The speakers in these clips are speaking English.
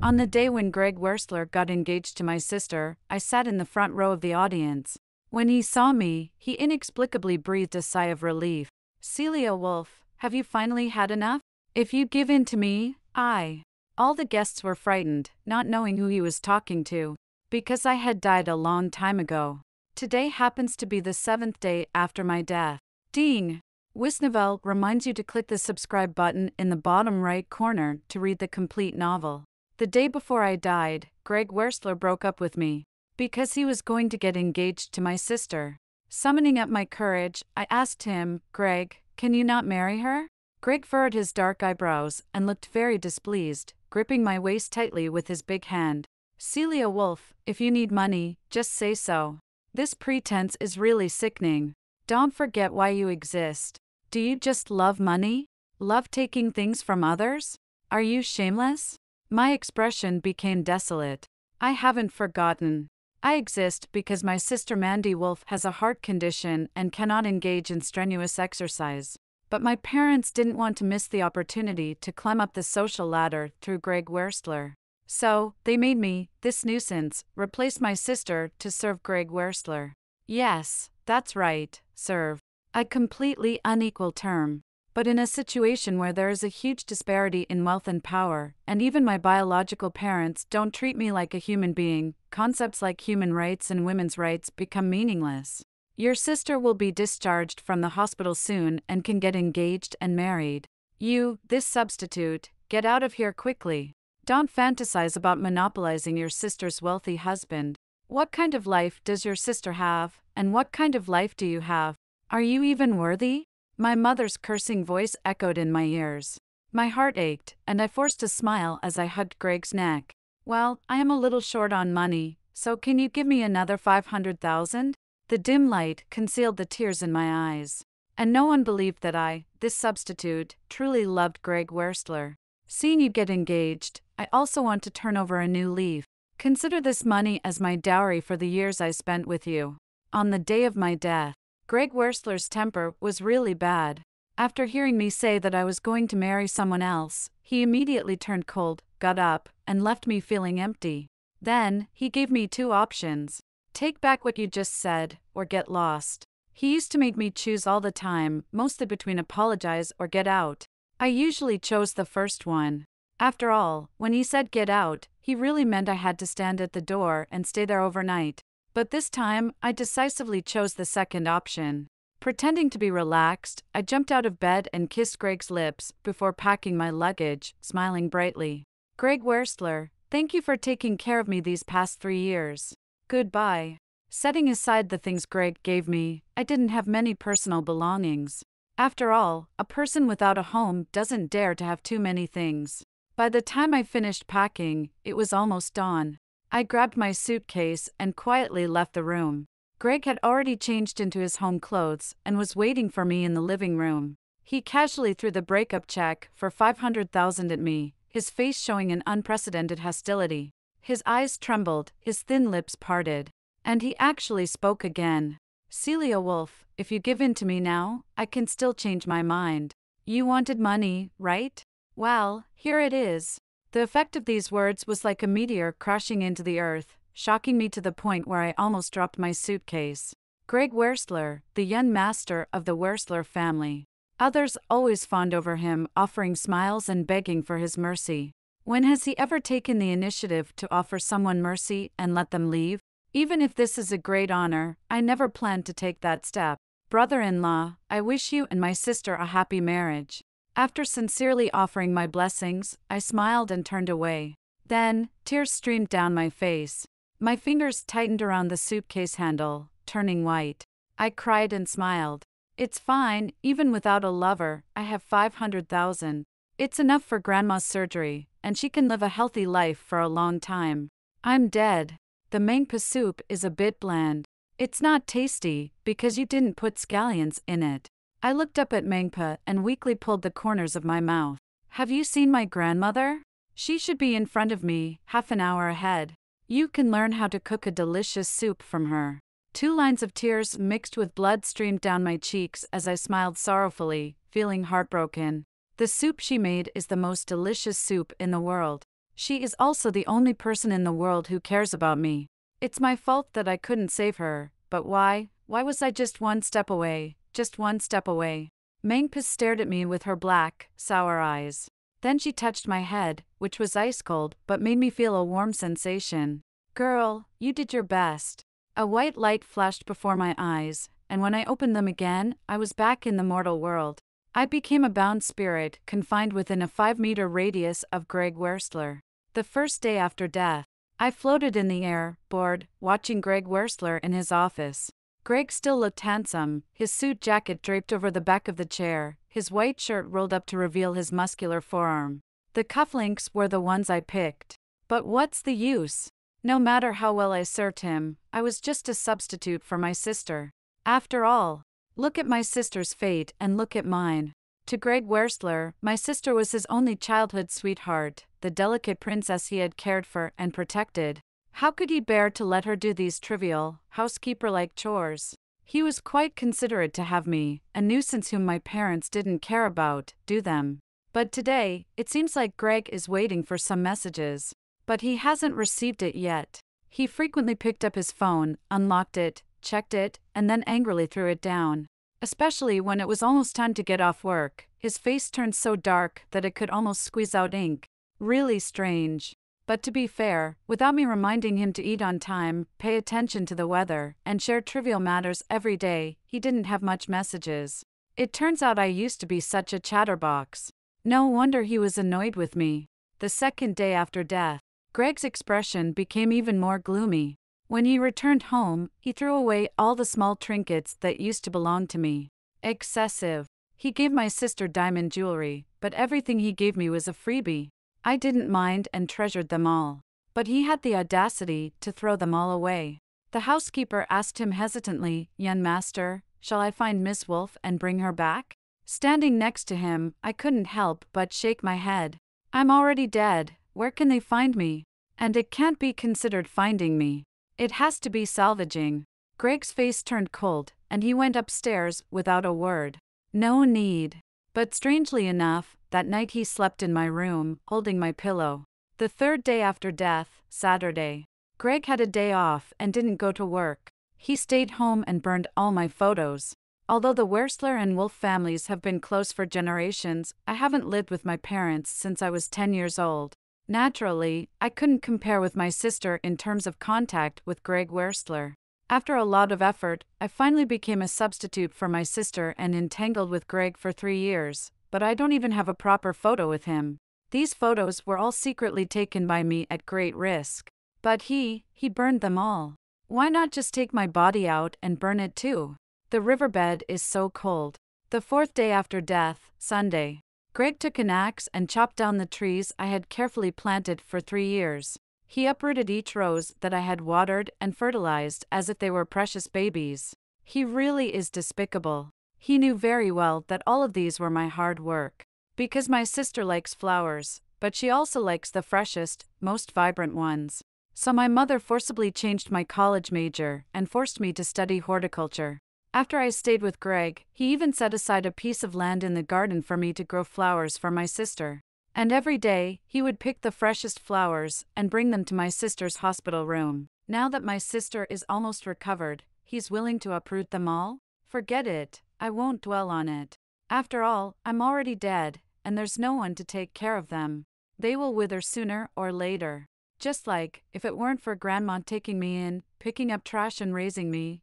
On the day when Gregg Wearstler got engaged to my sister, I sat in the front row of the audience. When he saw me, he inexplicably breathed a sigh of relief. "Celia Woolf, have you finally had enough? If you give in to me, I..." All the guests were frightened, not knowing who he was talking to, because I had died a long time ago. Today happens to be the 7th day after my death. Ding! Wisnovel reminds you to click the subscribe button in the bottom right corner to read the complete novel. The day before I died, Gregg Wearstler broke up with me, because he was going to get engaged to my sister. Summoning up my courage, I asked him, "Gregg, can you not marry her?" Gregg furrowed his dark eyebrows and looked very displeased, gripping my waist tightly with his big hand. "Celia Woolf, if you need money, just say so. This pretense is really sickening. Don't forget why you exist. Do you just love money? Love taking things from others? Are you shameless?" My expression became desolate. "I haven't forgotten. I exist because my sister Mandy Woolf has a heart condition and cannot engage in strenuous exercise. But my parents didn't want to miss the opportunity to climb up the social ladder through Gregg Wearstler. So, they made me, this nuisance, replace my sister to serve Gregg Wearstler. Yes, that's right, serve. A completely unequal term. But in a situation where there is a huge disparity in wealth and power, and even my biological parents don't treat me like a human being, concepts like human rights and women's rights become meaningless. Your sister will be discharged from the hospital soon and can get engaged and married. You, this substitute, get out of here quickly. Don't fantasize about monopolizing your sister's wealthy husband. What kind of life does your sister have, and what kind of life do you have? Are you even worthy?" My mother's cursing voice echoed in my ears. My heart ached, and I forced a smile as I hugged Gregg's neck. "Well, I am a little short on money, so can you give me another 500,000? The dim light concealed the tears in my eyes. And no one believed that I, this substitute, truly loved Gregg Wearstler. "Seeing you get engaged, I also want to turn over a new leaf. Consider this money as my dowry for the years I spent with you." On the day of my death, Gregg Wearstler's temper was really bad. After hearing me say that I was going to marry someone else, he immediately turned cold, got up, and left me feeling empty. Then, he gave me 2 options. Take back what you just said, or get lost. He used to make me choose all the time, mostly between apologize or get out. I usually chose the first one. After all, when he said get out, he really meant I had to stand at the door and stay there overnight. But this time, I decisively chose the second option. Pretending to be relaxed, I jumped out of bed and kissed Gregg's lips before packing my luggage, smiling brightly. "Gregg Wearstler, thank you for taking care of me these past 3 years. Goodbye." Setting aside the things Gregg gave me, I didn't have many personal belongings. After all, a person without a home doesn't dare to have too many things. By the time I finished packing, it was almost dawn. I grabbed my suitcase and quietly left the room. Gregg had already changed into his home clothes and was waiting for me in the living room. He casually threw the breakup check for 500,000 at me, his face showing an unprecedented hostility. His eyes trembled, his thin lips parted. And he actually spoke again. "Celia Woolf, if you give in to me now, I can still change my mind. You wanted money, right? Well, here it is." The effect of these words was like a meteor crashing into the earth, shocking me to the point where I almost dropped my suitcase. Gregg Wearstler, the young master of the Wearstler family. Others always fawned over him, offering smiles and begging for his mercy. When has he ever taken the initiative to offer someone mercy and let them leave? Even if this is a great honor, I never planned to take that step. "Brother-in-law, I wish you and my sister a happy marriage." After sincerely offering my blessings, I smiled and turned away. Then, tears streamed down my face. My fingers tightened around the suitcase handle, turning white. I cried and smiled. "It's fine, even without a lover, I have 500,000. It's enough for Grandma's surgery, and she can live a healthy life for a long time. I'm dead." The mangpa soup is a bit bland. It's not tasty, because you didn't put scallions in it. I looked up at mangpa and weakly pulled the corners of my mouth. "Have you seen my grandmother? She should be in front of me, half an hour ahead. You can learn how to cook a delicious soup from her." 2 lines of tears mixed with blood streamed down my cheeks as I smiled sorrowfully, feeling heartbroken. The soup she made is the most delicious soup in the world. She is also the only person in the world who cares about me. It's my fault that I couldn't save her, but why? Why was I just one step away? Just one step away. Mangpa stared at me with her black, sour eyes. Then she touched my head, which was ice cold but made me feel a warm sensation. Girl, you did your best. A white light flashed before my eyes, and when I opened them again, I was back in the mortal world. I became a bound spirit, confined within a 5-meter radius of Gregg Wearstler. The first day after death, I floated in the air, bored, watching Gregg Wearstler in his office. Gregg still looked handsome, his suit jacket draped over the back of the chair, his white shirt rolled up to reveal his muscular forearm. The cufflinks were the ones I picked. But what's the use? No matter how well I served him, I was just a substitute for my sister. After all, look at my sister's fate and look at mine. To Gregg Wearstler, my sister was his only childhood sweetheart, the delicate princess he had cared for and protected. How could he bear to let her do these trivial, housekeeper-like chores? He was quite considerate to have me, a nuisance whom my parents didn't care about, do them. But today, it seems like Gregg is waiting for some messages. But he hasn't received it yet. He frequently picked up his phone, unlocked it, checked it, and then angrily threw it down. Especially when it was almost time to get off work, his face turned so dark that it could almost squeeze out ink. Really strange. But to be fair, without me reminding him to eat on time, pay attention to the weather, and share trivial matters every day, he didn't have much messages. It turns out I used to be such a chatterbox. No wonder he was annoyed with me. The second day after death, Gregg's expression became even more gloomy. When he returned home, he threw away all the small trinkets that used to belong to me. Excessive. He gave my sister diamond jewelry, but everything he gave me was a freebie. I didn't mind and treasured them all. But he had the audacity to throw them all away. The housekeeper asked him hesitantly, "Young master, shall I find Miss Woolf and bring her back?" Standing next to him, I couldn't help but shake my head. I'm already dead, where can they find me? And it can't be considered finding me. It has to be salvaging. Gregg's face turned cold, and he went upstairs without a word. No need. But strangely enough, that night he slept in my room, holding my pillow. The third day after death, Saturday. Gregg had a day off and didn't go to work. He stayed home and burned all my photos. Although the Wearstler and Woolf families have been close for generations, I haven't lived with my parents since I was 10 years old. Naturally, I couldn't compare with my sister in terms of contact with Gregg Wearstler. After a lot of effort, I finally became a substitute for my sister and entangled with Gregg for 3 years, but I don't even have a proper photo with him. These photos were all secretly taken by me at great risk. But he burned them all. Why not just take my body out and burn it too? The riverbed is so cold. The fourth day after death, Sunday. Gregg took an axe and chopped down the trees I had carefully planted for 3 years. He uprooted each rose that I had watered and fertilized as if they were precious babies. He really is despicable. He knew very well that all of these were my hard work. Because my sister likes flowers, but she also likes the freshest, most vibrant ones. So my mother forcibly changed my college major and forced me to study horticulture. After I stayed with Gregg, he even set aside a piece of land in the garden for me to grow flowers for my sister. And every day, he would pick the freshest flowers and bring them to my sister's hospital room. Now that my sister is almost recovered, he's willing to uproot them all? Forget it, I won't dwell on it. After all, I'm already dead, and there's no one to take care of them. They will wither sooner or later. Just like, if it weren't for Grandma taking me in, picking up trash and raising me,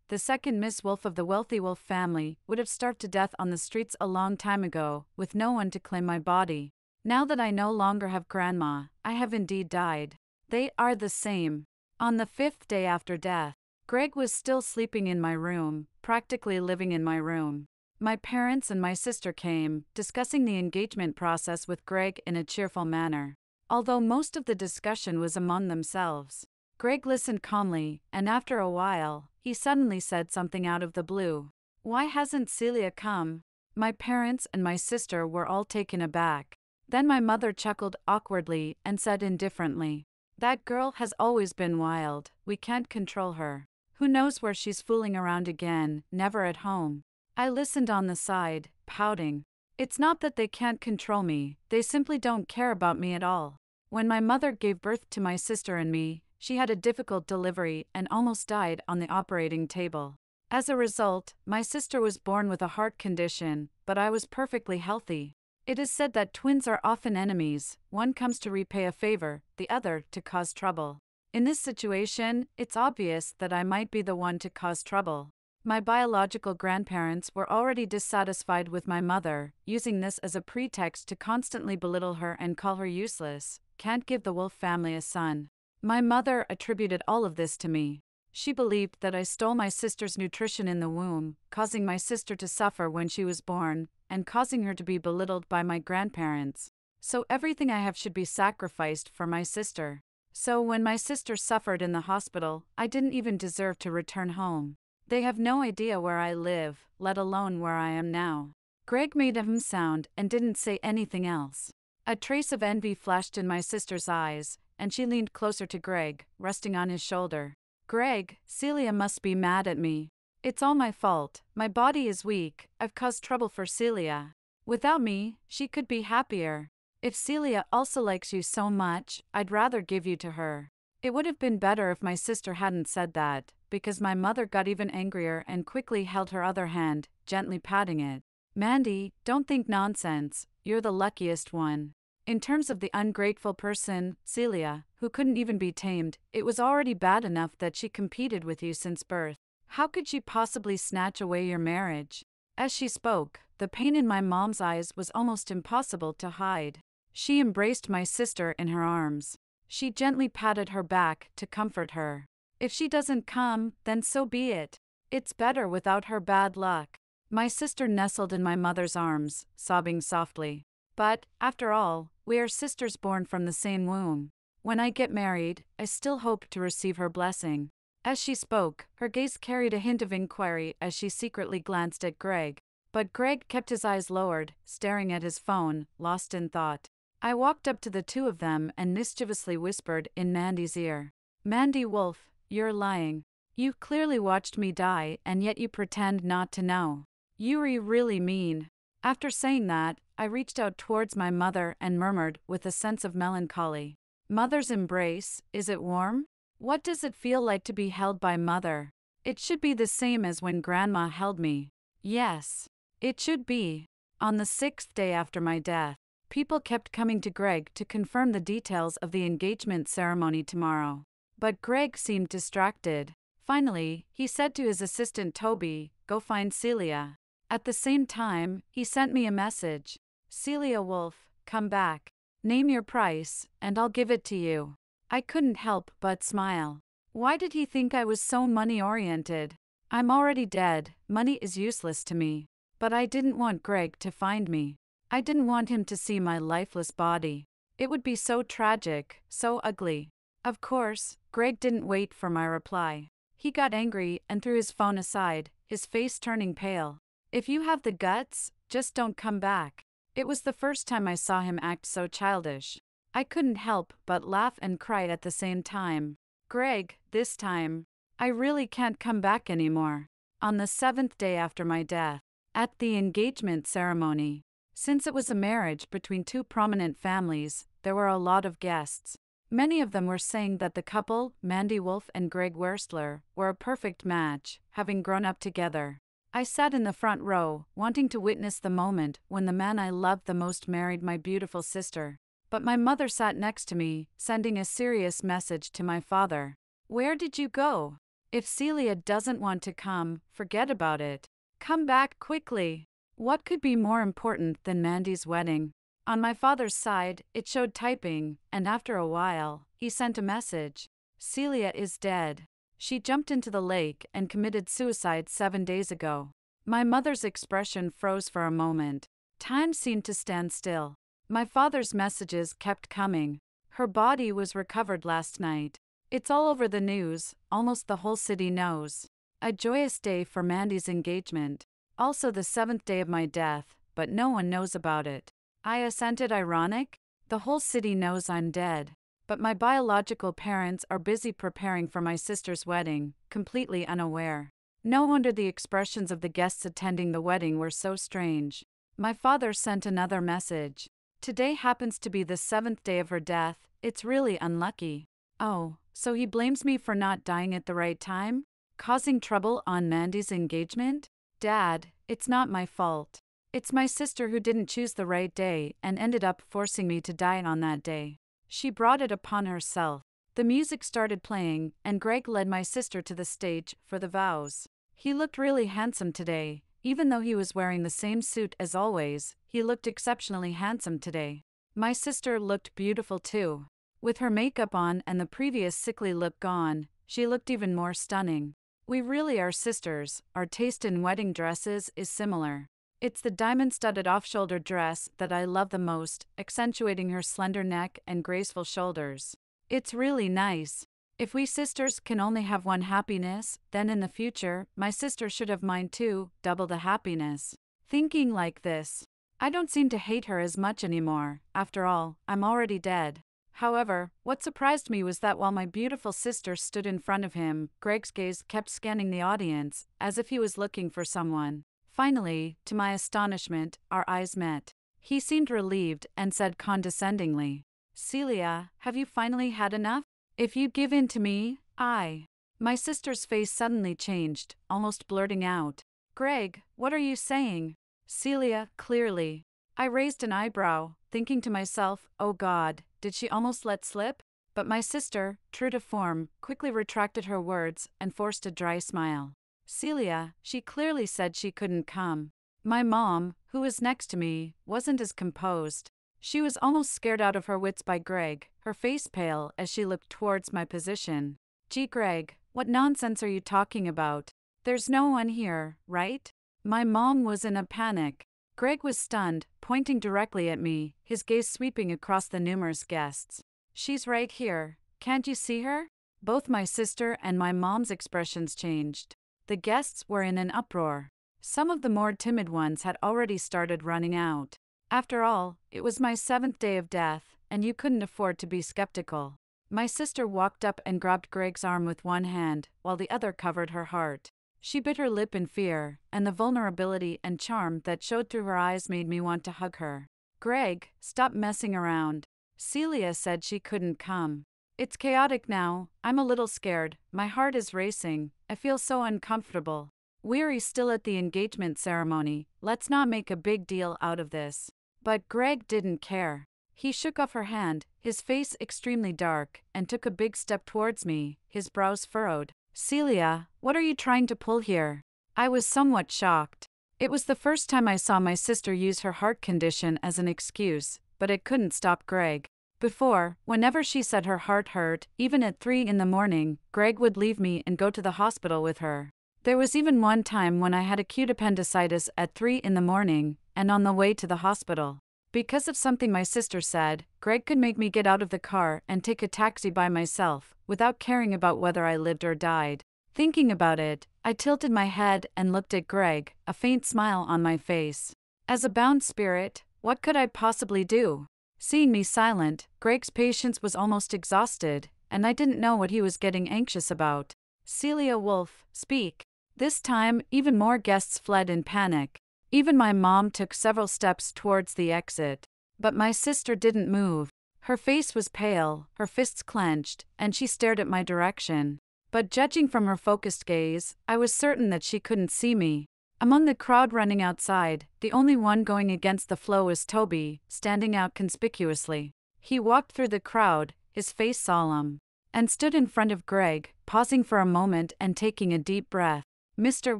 the second Miss Woolf of the wealthy Woolf family, would have starved to death on the streets a long time ago, with no one to claim my body. Now that I no longer have Grandma, I have indeed died. They are the same. On the 5th day after death, Gregg was still sleeping in my room, practically living in my room. My parents and my sister came, discussing the engagement process with Gregg in a cheerful manner. Although most of the discussion was among themselves. Gregg listened calmly, and after a while, he suddenly said something out of the blue. "Why hasn't Celia come?" My parents and my sister were all taken aback. Then my mother chuckled awkwardly and said indifferently, "That girl has always been wild, we can't control her. Who knows where she's fooling around again, never at home." I listened on the side, pouting. It's not that they can't control me, they simply don't care about me at all. When my mother gave birth to my sister and me, she had a difficult delivery and almost died on the operating table. As a result, my sister was born with a heart condition, but I was perfectly healthy. It is said that twins are often enemies, one comes to repay a favor, the other to cause trouble. In this situation, it's obvious that I might be the one to cause trouble. My biological grandparents were already dissatisfied with my mother, using this as a pretext to constantly belittle her and call her useless. Can't give the Wolf family a son. My mother attributed all of this to me. She believed that I stole my sister's nutrition in the womb, causing my sister to suffer when she was born, and causing her to be belittled by my grandparents. So everything I have should be sacrificed for my sister. So when my sister suffered in the hospital, I didn't even deserve to return home. They have no idea where I live, let alone where I am now. Gregg made a sound and didn't say anything else. A trace of envy flashed in my sister's eyes, and she leaned closer to Gregg, resting on his shoulder. Gregg, Celia must be mad at me. It's all my fault, my body is weak, I've caused trouble for Celia. Without me, she could be happier. If Celia also likes you so much, I'd rather give you to her. It would have been better if my sister hadn't said that, because my mother got even angrier and quickly held her other hand, gently patting it. Mandy, don't think nonsense, you're the luckiest one. In terms of the ungrateful person, Celia, who couldn't even be tamed, it was already bad enough that she competed with you since birth. How could she possibly snatch away your marriage? As she spoke, the pain in my mom's eyes was almost impossible to hide. She embraced my sister in her arms. She gently patted her back to comfort her. If she doesn't come, then so be it. It's better without her bad luck. My sister nestled in my mother's arms, sobbing softly. But, after all, we are sisters born from the same womb. When I get married, I still hope to receive her blessing. As she spoke, her gaze carried a hint of inquiry as she secretly glanced at Gregg. But Gregg kept his eyes lowered, staring at his phone, lost in thought. I walked up to the two of them and mischievously whispered in Mandy's ear. Mandy Wolf, you're lying. You clearly watched me die and yet you pretend not to know. You're really mean. After saying that, I reached out towards my mother and murmured with a sense of melancholy. Mother's embrace, is it warm? What does it feel like to be held by mother? It should be the same as when grandma held me. Yes, it should be. On the 6th day after my death, people kept coming to Gregg to confirm the details of the engagement ceremony tomorrow. But Gregg seemed distracted. Finally, he said to his assistant Toby, "Go find Celia." At the same time, he sent me a message. "Celia Woolf, come back. Name your price, and I'll give it to you." I couldn't help but smile. Why did he think I was so money-oriented? I'm already dead, money is useless to me. But I didn't want Gregg to find me. I didn't want him to see my lifeless body. It would be so tragic, so ugly. Of course, Gregg didn't wait for my reply. He got angry and threw his phone aside, his face turning pale. If you have the guts, just don't come back. It was the first time I saw him act so childish. I couldn't help but laugh and cry at the same time. Gregg, this time, I really can't come back anymore. On the 7th day after my death, at the engagement ceremony, since it was a marriage between two prominent families, there were a lot of guests. Many of them were saying that the couple, Mandy Wolf and Gregg Wearstler, were a perfect match, having grown up together. I sat in the front row, wanting to witness the moment when the man I loved the most married my beautiful sister. But my mother sat next to me, sending a serious message to my father. "Where did you go? If Celia doesn't want to come, forget about it. Come back quickly." What could be more important than Mandy's wedding? On my father's side, it showed typing, and after a while, he sent a message. "Celia is dead. She jumped into the lake and committed suicide 7 days ago." My mother's expression froze for a moment. Time seemed to stand still. My father's messages kept coming. "Her body was recovered last night. It's all over the news, almost the whole city knows." A joyous day for Mandy's engagement. Also the 7th day of my death, but no one knows about it. I assented, ironic? The whole city knows I'm dead. But my biological parents are busy preparing for my sister's wedding, completely unaware. No wonder the expressions of the guests attending the wedding were so strange. My father sent another message. "Today happens to be the 7th day of her death, it's really unlucky. Oh, so he blames me for not dying at the right time? Causing trouble on Mandy's engagement? Dad, it's not my fault. It's my sister who didn't choose the right day and ended up forcing me to die on that day. She brought it upon herself. The music started playing, and Gregg led my sister to the stage for the vows. He looked really handsome today. Even though he was wearing the same suit as always, he looked exceptionally handsome today. My sister looked beautiful too. With her makeup on and the previous sickly look gone, she looked even more stunning. We really are sisters. Our taste in wedding dresses is similar. It's the diamond-studded off-shoulder dress that I love the most, accentuating her slender neck and graceful shoulders. It's really nice. If we sisters can only have one happiness, then in the future, my sister should have mine too, double the happiness. Thinking like this, I don't seem to hate her as much anymore. After all, I'm already dead. However, what surprised me was that while my beautiful sister stood in front of him, Gregg's gaze kept scanning the audience, as if he was looking for someone. Finally, to my astonishment, our eyes met. He seemed relieved and said condescendingly, "Celia, have you finally had enough? If you give in to me, I..." My sister's face suddenly changed, almost blurting out, "Gregg, what are you saying?" Celia, clearly. I raised an eyebrow, thinking to myself, oh God, did she almost let slip? But my sister, true to form, quickly retracted her words and forced a dry smile. Celia, she clearly said she couldn't come. My mom, who was next to me, wasn't as composed. She was almost scared out of her wits by Gregg, her face pale as she looked towards my position. Gee Gregg, what nonsense are you talking about? There's no one here, right? My mom was in a panic. Gregg was stunned, pointing directly at me, his gaze sweeping across the numerous guests. She's right here. Can't you see her? Both my sister and my mom's expressions changed. The guests were in an uproar. Some of the more timid ones had already started running out. After all, it was my 7th day of death, and you couldn't afford to be skeptical. My sister walked up and grabbed Gregg's arm with one hand, while the other covered her heart. She bit her lip in fear, and the vulnerability and charm that showed through her eyes made me want to hug her. Gregg, stop messing around. Celia said she couldn't come. It's chaotic now, I'm a little scared, my heart is racing, I feel so uncomfortable. We're still at the engagement ceremony, let's not make a big deal out of this. But Gregg didn't care. He shook off her hand, his face extremely dark, and took a big step towards me, his brows furrowed. Celia, what are you trying to pull here? I was somewhat shocked. It was the first time I saw my sister use her heart condition as an excuse, but it couldn't stop Gregg. Before, whenever she said her heart hurt, even at 3 in the morning, Gregg would leave me and go to the hospital with her. There was even one time when I had acute appendicitis at 3 in the morning, and on the way to the hospital. Because of something my sister said, Gregg could make me get out of the car and take a taxi by myself, without caring about whether I lived or died. Thinking about it, I tilted my head and looked at Gregg, a faint smile on my face. As a bound spirit, what could I possibly do? Seeing me silent, Gregg's patience was almost exhausted, and I didn't know what he was getting anxious about. Celia Woolf, speak. This time, even more guests fled in panic. Even my mom took several steps towards the exit. But my sister didn't move. Her face was pale, her fists clenched, and she stared at my direction. But judging from her focused gaze, I was certain that she couldn't see me. Among the crowd running outside, the only one going against the flow was Toby, standing out conspicuously. He walked through the crowd, his face solemn, and stood in front of Gregg, pausing for a moment and taking a deep breath. Mr.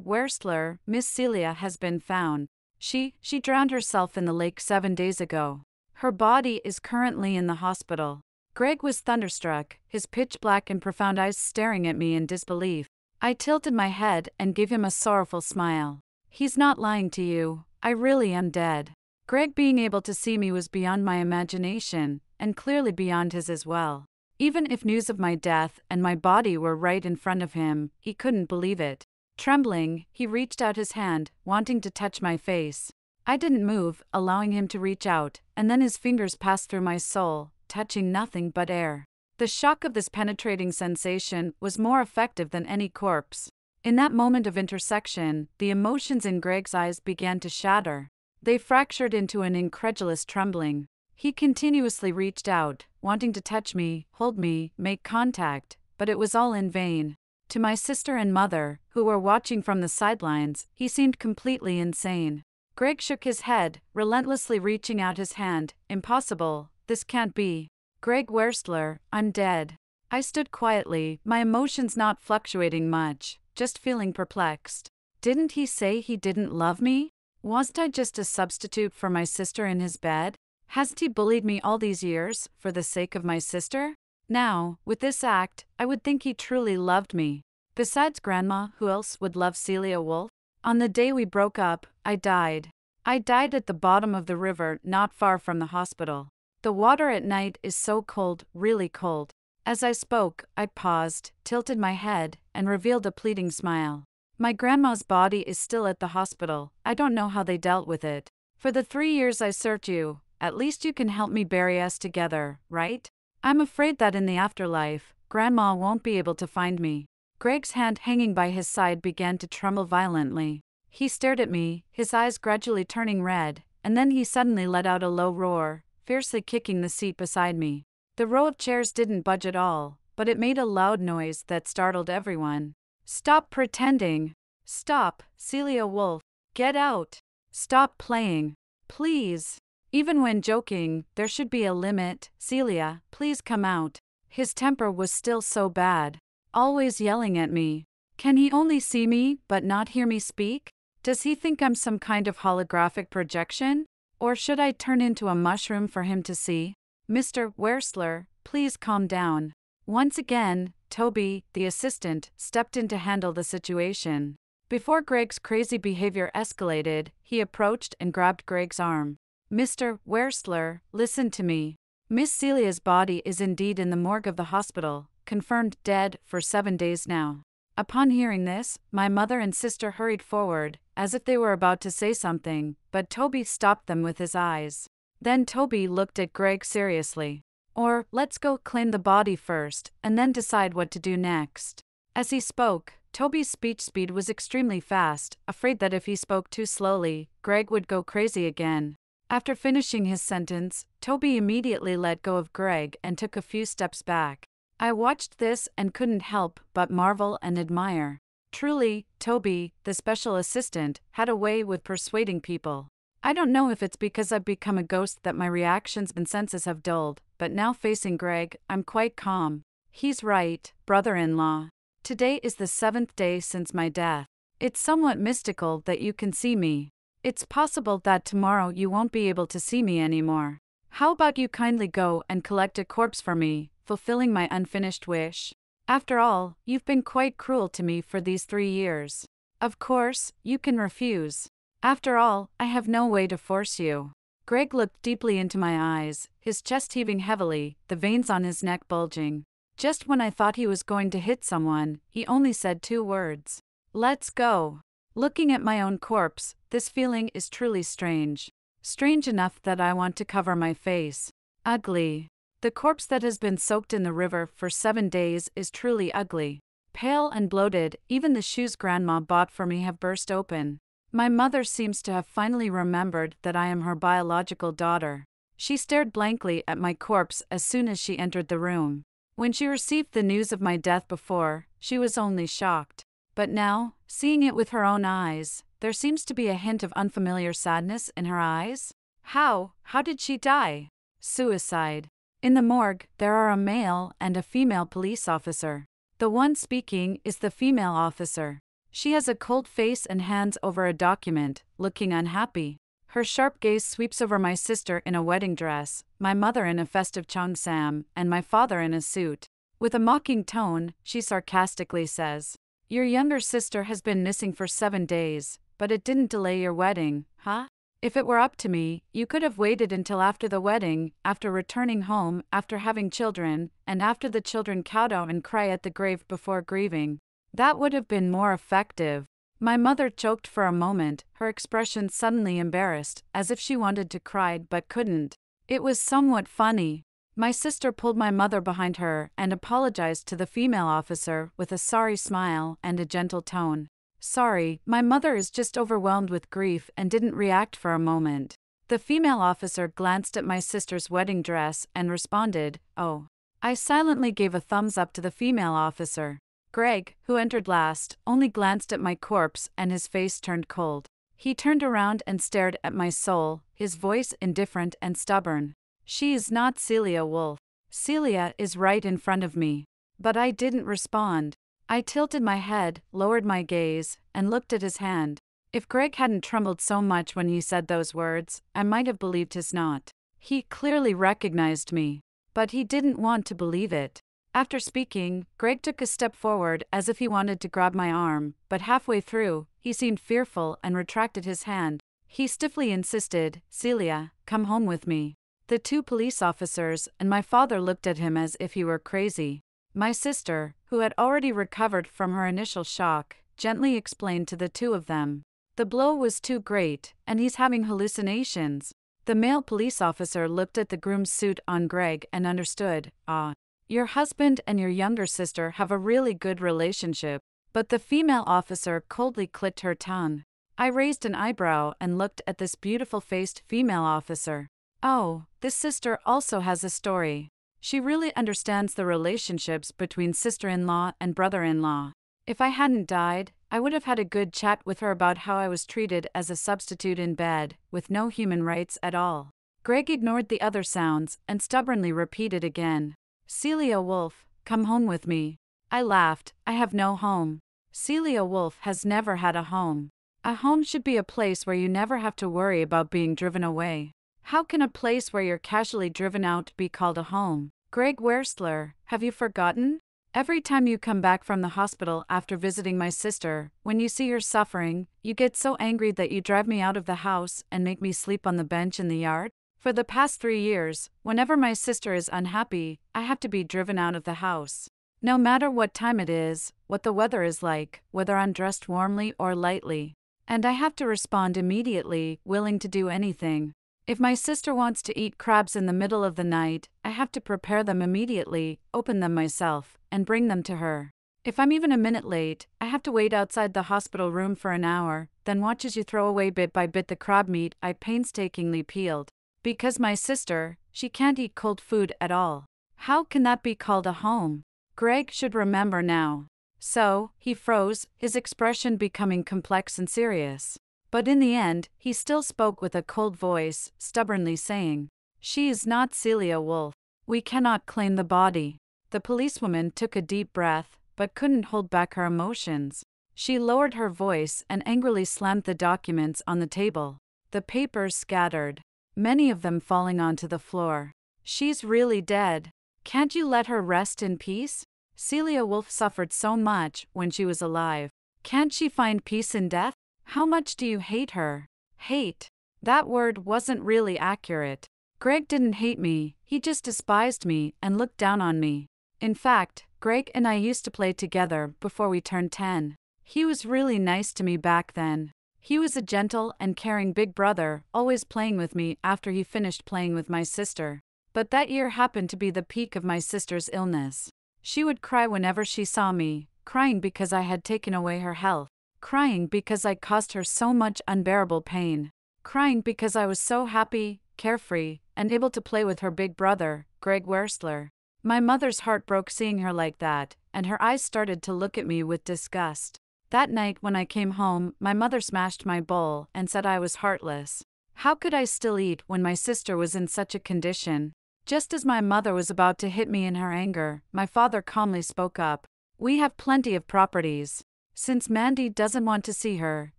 Wearstler, Miss Celia has been found. She drowned herself in the lake 7 days ago. Her body is currently in the hospital. Gregg was thunderstruck, his pitch-black and profound eyes staring at me in disbelief. I tilted my head and gave him a sorrowful smile. He's not lying to you, I really am dead. Gregg being able to see me was beyond my imagination, and clearly beyond his as well. Even if news of my death and my body were right in front of him, he couldn't believe it. Trembling, he reached out his hand, wanting to touch my face. I didn't move, allowing him to reach out, and then his fingers passed through my soul, touching nothing but air. The shock of this penetrating sensation was more effective than any corpse. In that moment of intersection, the emotions in Gregg's eyes began to shatter. They fractured into an incredulous trembling. He continuously reached out, wanting to touch me, hold me, make contact, but it was all in vain. To my sister and mother, who were watching from the sidelines, he seemed completely insane. Gregg shook his head, relentlessly reaching out his hand. Impossible, this can't be. Gregg Wearstler, I'm dead. I stood quietly, my emotions not fluctuating much, just feeling perplexed. Didn't he say he didn't love me? Wasn't I just a substitute for my sister in his bed? Hasn't he bullied me all these years, for the sake of my sister? Now, with this act, I would think he truly loved me. Besides Grandma, who else would love Celia Woolf? On the day we broke up, I died. I died at the bottom of the river not far from the hospital. The water at night is so cold, really cold. As I spoke, I paused, tilted my head, and revealed a pleading smile. My grandma's body is still at the hospital. I don't know how they dealt with it. For the 3 years I served you, at least you can help me bury us together, right? I'm afraid that in the afterlife, Grandma won't be able to find me. Gregg's hand hanging by his side began to tremble violently. He stared at me, his eyes gradually turning red, and then he suddenly let out a low roar, fiercely kicking the seat beside me. The row of chairs didn't budge at all, but it made a loud noise that startled everyone. Stop pretending. Stop, Celia Woolf. Get out. Stop playing. Please. Even when joking, there should be a limit. Celia, please come out. His temper was still so bad. Always yelling at me. Can he only see me but not hear me speak? Does he think I'm some kind of holographic projection? Or should I turn into a mushroom for him to see? Mr. Wearstler, please calm down. Once again, Toby, the assistant, stepped in to handle the situation. Before Gregg's crazy behavior escalated, he approached and grabbed Gregg's arm. Mr. Wearstler, listen to me. Miss Celia's body is indeed in the morgue of the hospital, confirmed dead for 7 days now. Upon hearing this, my mother and sister hurried forward, as if they were about to say something, but Toby stopped them with his eyes. Then Toby looked at Gregg seriously. Or, let's go claim the body first, and then decide what to do next. As he spoke, Toby's speech speed was extremely fast, afraid that if he spoke too slowly, Gregg would go crazy again. After finishing his sentence, Toby immediately let go of Gregg and took a few steps back. I watched this and couldn't help but marvel and admire. Truly, Toby, the special assistant, had a way with persuading people. I don't know if it's because I've become a ghost that my reactions and senses have dulled, but now facing Gregg, I'm quite calm. He's right, brother-in-law. Today is the 7th day since my death. It's somewhat mystical that you can see me. It's possible that tomorrow you won't be able to see me anymore. How about you kindly go and collect a corpse for me, fulfilling my unfinished wish? After all, you've been quite cruel to me for these 3 years. Of course, you can refuse. After all, I have no way to force you. Gregg looked deeply into my eyes, his chest heaving heavily, the veins on his neck bulging. Just when I thought he was going to hit someone, he only said 2 words. Let's go. Looking at my own corpse, this feeling is truly strange. Strange enough that I want to cover my face. Ugly. The corpse that has been soaked in the river for 7 days is truly ugly. Pale and bloated, even the shoes Grandma bought for me have burst open. My mother seems to have finally remembered that I am her biological daughter. She stared blankly at my corpse as soon as she entered the room. When she received the news of my death before, she was only shocked. But now, seeing it with her own eyes, there seems to be a hint of unfamiliar sadness in her eyes. How did she die? Suicide. In the morgue, there are a male and a female police officer. The one speaking is the female officer. She has a cold face and hands over a document, looking unhappy. Her sharp gaze sweeps over my sister in a wedding dress, my mother in a festive cheongsam, and my father in a suit. With a mocking tone, she sarcastically says, "Your younger sister has been missing for 7 days, but it didn't delay your wedding, huh? If it were up to me, you could have waited until after the wedding, after returning home, after having children, and after the children kowtow and cry at the grave before grieving. That would have been more effective." My mother choked for a moment, her expression suddenly embarrassed, as if she wanted to cry but couldn't. It was somewhat funny. My sister pulled my mother behind her and apologized to the female officer with a sorry smile and a gentle tone. "Sorry, my mother is just overwhelmed with grief and didn't react for a moment." The female officer glanced at my sister's wedding dress and responded, "Oh." I silently gave a thumbs up to the female officer. Gregg, who entered last, only glanced at my corpse and his face turned cold. He turned around and stared at my soul, his voice indifferent and stubborn. "She is not Celia Woolf. Celia is right in front of me." But I didn't respond. I tilted my head, lowered my gaze, and looked at his hand. If Gregg hadn't trembled so much when he said those words, I might have believed his not. He clearly recognized me. But he didn't want to believe it. After speaking, Gregg took a step forward as if he wanted to grab my arm, but halfway through, he seemed fearful and retracted his hand. He stiffly insisted, "Celia, come home with me." The two police officers and my father looked at him as if he were crazy. My sister, who had already recovered from her initial shock, gently explained to the two of them. "The blow was too great, and he's having hallucinations." The male police officer looked at the groom's suit on Gregg and understood. "Ah. Your husband and your younger sister have a really good relationship." But the female officer coldly clicked her tongue. I raised an eyebrow and looked at this beautiful-faced female officer. Oh, this sister also has a story. She really understands the relationships between sister-in-law and brother-in-law. If I hadn't died, I would have had a good chat with her about how I was treated as a substitute in bed, with no human rights at all. Gregg ignored the other sounds and stubbornly repeated again, "Celia Woolf, come home with me." I laughed. "I have no home. Celia Woolf has never had a home. A home should be a place where you never have to worry about being driven away. How can a place where you're casually driven out be called a home? Gregg Wearstler, have you forgotten? Every time you come back from the hospital after visiting my sister, when you see her suffering, you get so angry that you drive me out of the house and make me sleep on the bench in the yard? For the past 3 years, whenever my sister is unhappy, I have to be driven out of the house. No matter what time it is, what the weather is like, whether I'm dressed warmly or lightly. And I have to respond immediately, willing to do anything. If my sister wants to eat crabs in the middle of the night, I have to prepare them immediately, open them myself, and bring them to her. If I'm even a minute late, I have to wait outside the hospital room for an hour, then watch as you throw away bit by bit the crab meat I painstakingly peeled. Because my sister, she can't eat cold food at all. How can that be called a home? Gregg should remember now. So, he froze, his expression becoming complex and serious. But in the end, he still spoke with a cold voice, stubbornly saying, "She is not Celia Woolf. We cannot claim the body." The policewoman took a deep breath, but couldn't hold back her emotions. She lowered her voice and angrily slammed the documents on the table. The papers scattered, many of them falling onto the floor. "She's really dead. Can't you let her rest in peace? Celia Woolf suffered so much when she was alive. Can't she find peace in death? How much do you hate her?" Hate. That word wasn't really accurate. Gregg didn't hate me, he just despised me and looked down on me. In fact, Gregg and I used to play together before we turned 10. He was really nice to me back then. He was a gentle and caring big brother, always playing with me after he finished playing with my sister. But that year happened to be the peak of my sister's illness. She would cry whenever she saw me, crying because I had taken away her health. Crying because I caused her so much unbearable pain. Crying because I was so happy, carefree, and able to play with her big brother, Gregg Wearstler. My mother's heart broke seeing her like that, and her eyes started to look at me with disgust. That night when I came home, my mother smashed my bowl and said I was heartless. How could I still eat when my sister was in such a condition? Just as my mother was about to hit me in her anger, my father calmly spoke up. "We have plenty of properties. Since Mandy doesn't want to see her,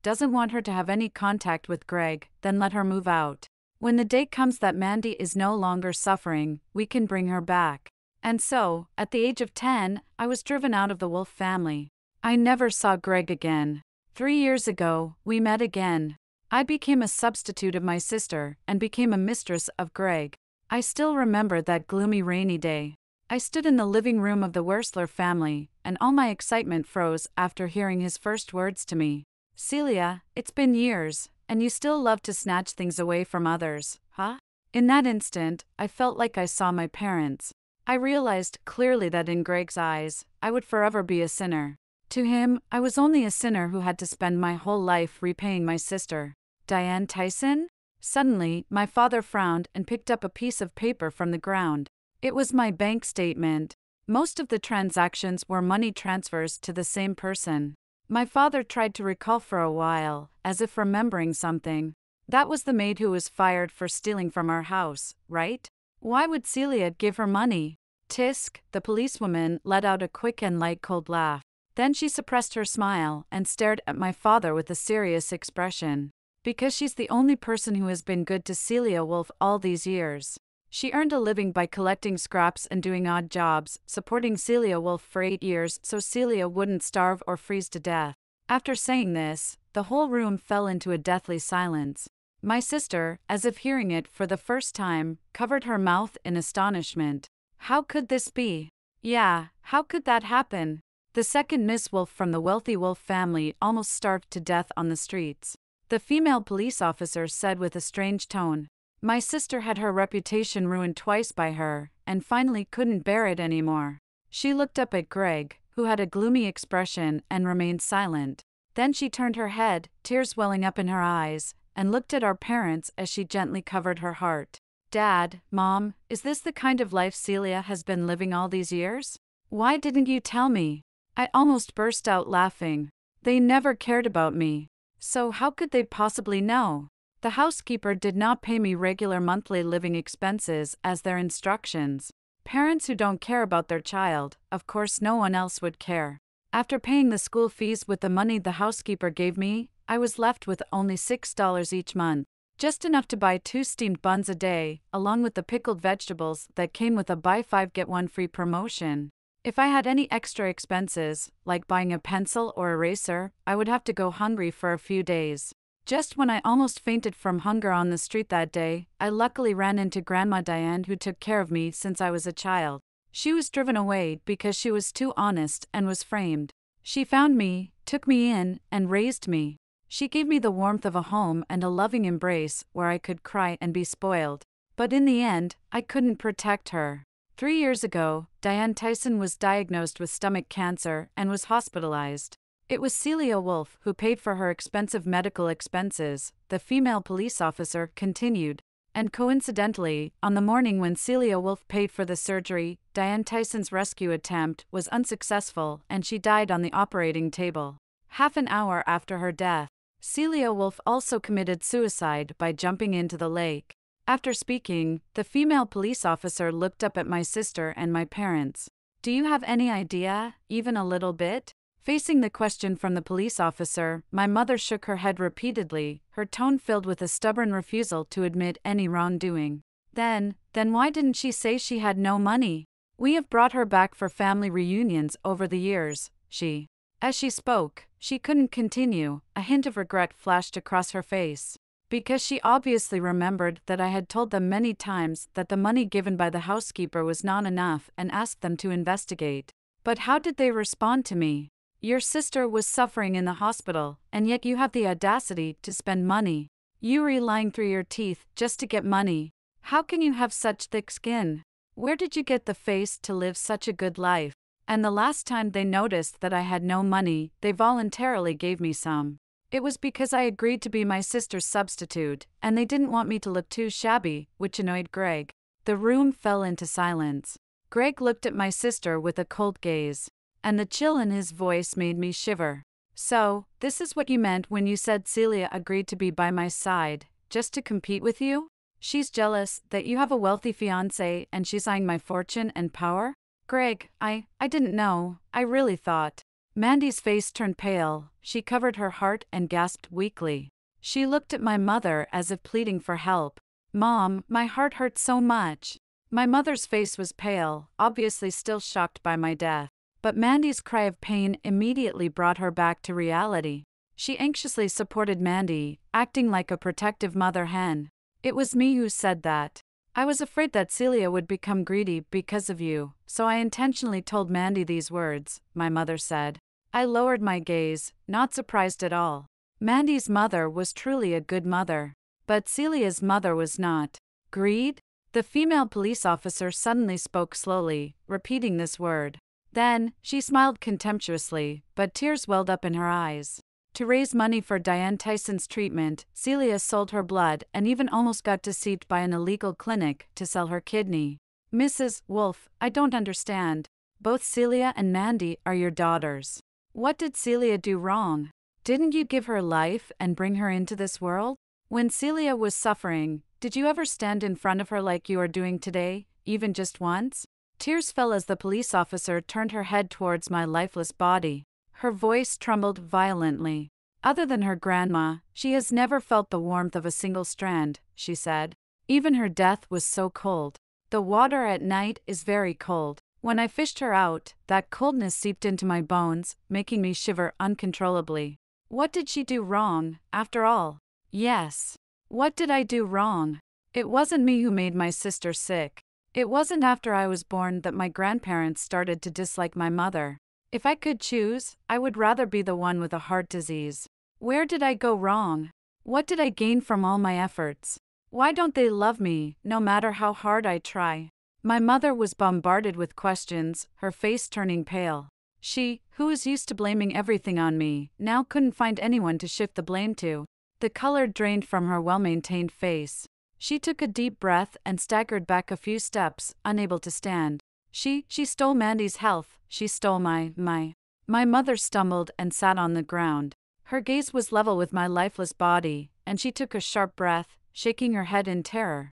doesn't want her to have any contact with Gregg, then let her move out. When the day comes that Mandy is no longer suffering, we can bring her back." And so, at the age of 10, I was driven out of the Woolf family. I never saw Gregg again. 3 years ago, we met again. I became a substitute of my sister and became a mistress of Gregg. I still remember that gloomy rainy day. I stood in the living room of the Wearstler family, and all my excitement froze after hearing his first words to me. "Celia, it's been years, and you still love to snatch things away from others, huh?" In that instant, I felt like I saw my parents. I realized clearly that in Gregg's eyes, I would forever be a sinner. To him, I was only a sinner who had to spend my whole life repaying my sister. Diane Tyson? Suddenly, my father frowned and picked up a piece of paper from the ground. It was my bank statement. Most of the transactions were money transfers to the same person. My father tried to recall for a while, as if remembering something. That was the maid who was fired for stealing from our house, right? Why would Celia give her money? Tisk, the policewoman let out a quick and light cold laugh. Then she suppressed her smile and stared at my father with a serious expression. Because she's the only person who has been good to Celia Woolf all these years. She earned a living by collecting scraps and doing odd jobs, supporting Celia Woolf for 8 years so Celia wouldn't starve or freeze to death. After saying this, the whole room fell into a deathly silence. My sister, as if hearing it for the first time, covered her mouth in astonishment. How could this be? Yeah, how could that happen? The second Miss Woolf from the wealthy Woolf family almost starved to death on the streets. The female police officer said with a strange tone. My sister had her reputation ruined twice by her, and finally couldn't bear it anymore. She looked up at Gregg, who had a gloomy expression and remained silent. Then she turned her head, tears welling up in her eyes, and looked at our parents as she gently covered her heart. Dad, Mom, is this the kind of life Celia has been living all these years? Why didn't you tell me? I almost burst out laughing. They never cared about me. So how could they possibly know? The housekeeper did not pay me regular monthly living expenses as their instructions. Parents who don't care about their child, of course no one else would care. After paying the school fees with the money the housekeeper gave me, I was left with only $6 each month. Just enough to buy 2 steamed buns a day, along with the pickled vegetables that came with a buy 5 get 1 free promotion. If I had any extra expenses, like buying a pencil or eraser, I would have to go hungry for a few days. Just when I almost fainted from hunger on the street that day, I luckily ran into Grandma Diane, who took care of me since I was a child. She was driven away because she was too honest and was framed. She found me, took me in, and raised me. She gave me the warmth of a home and a loving embrace where I could cry and be spoiled. But in the end, I couldn't protect her. 3 years ago, Diane Tyson was diagnosed with stomach cancer and was hospitalized. It was Celia Woolf who paid for her expensive medical expenses, the female police officer continued. And coincidentally, on the morning when Celia Woolf paid for the surgery, Diane Tyson's rescue attempt was unsuccessful and she died on the operating table. Half an hour after her death, Celia Woolf also committed suicide by jumping into the lake. After speaking, the female police officer looked up at my sister and my parents. Do you have any idea, even a little bit? Facing the question from the police officer, my mother shook her head repeatedly, her tone filled with a stubborn refusal to admit any wrongdoing. Then why didn't she say she had no money? We have brought her back for family reunions over the years, she. As she spoke, she couldn't continue, a hint of regret flashed across her face. Because she obviously remembered that I had told them many times that the money given by the housekeeper was not enough and asked them to investigate. But how did they respond to me? Your sister was suffering in the hospital, and yet you have the audacity to spend money. You were lying through your teeth just to get money. How can you have such thick skin? Where did you get the face to live such a good life? And the last time they noticed that I had no money, they voluntarily gave me some. It was because I agreed to be my sister's substitute, and they didn't want me to look too shabby, which annoyed Gregg. The room fell into silence. Gregg looked at my sister with a cold gaze, and the chill in his voice made me shiver. So, this is what you meant when you said Celia agreed to be by my side, just to compete with you? She's jealous that you have a wealthy fiancé and she's eyeing my fortune and power? Gregg, I didn't know, I really thought. Mandy's face turned pale, she covered her heart and gasped weakly. She looked at my mother as if pleading for help. Mom, my heart hurts so much. My mother's face was pale, obviously still shocked by my death. But Mandy's cry of pain immediately brought her back to reality. She anxiously supported Mandy, acting like a protective mother hen. It was me who said that. I was afraid that Celia would become greedy because of you, so I intentionally told Mandy these words, my mother said. I lowered my gaze, not surprised at all. Mandy's mother was truly a good mother. But Celia's mother was not. Greed? The female police officer suddenly spoke slowly, repeating this word. Then, she smiled contemptuously, but tears welled up in her eyes. To raise money for Diane Tyson's treatment, Celia sold her blood and even almost got deceived by an illegal clinic to sell her kidney. Mrs. Woolf, I don't understand. Both Celia and Mandy are your daughters. What did Celia do wrong? Didn't you give her life and bring her into this world? When Celia was suffering, did you ever stand in front of her like you are doing today, even just once? Tears fell as the police officer turned her head towards my lifeless body. Her voice trembled violently. Other than her grandma, she has never felt the warmth of a single strand, she said. Even her death was so cold. The water at night is very cold. When I fished her out, that coldness seeped into my bones, making me shiver uncontrollably. What did she do wrong, after all? Yes. What did I do wrong? It wasn't me who made my sister sick. It wasn't after I was born that my grandparents started to dislike my mother. If I could choose, I would rather be the one with a heart disease. Where did I go wrong? What did I gain from all my efforts? Why don't they love me, no matter how hard I try? My mother was bombarded with questions, her face turning pale. She, who was used to blaming everything on me, now couldn't find anyone to shift the blame to. The color drained from her well-maintained face. She took a deep breath and staggered back a few steps, unable to stand. She stole Mandy's health. She stole my mother stumbled and sat on the ground. Her gaze was level with my lifeless body, and she took a sharp breath, shaking her head in terror.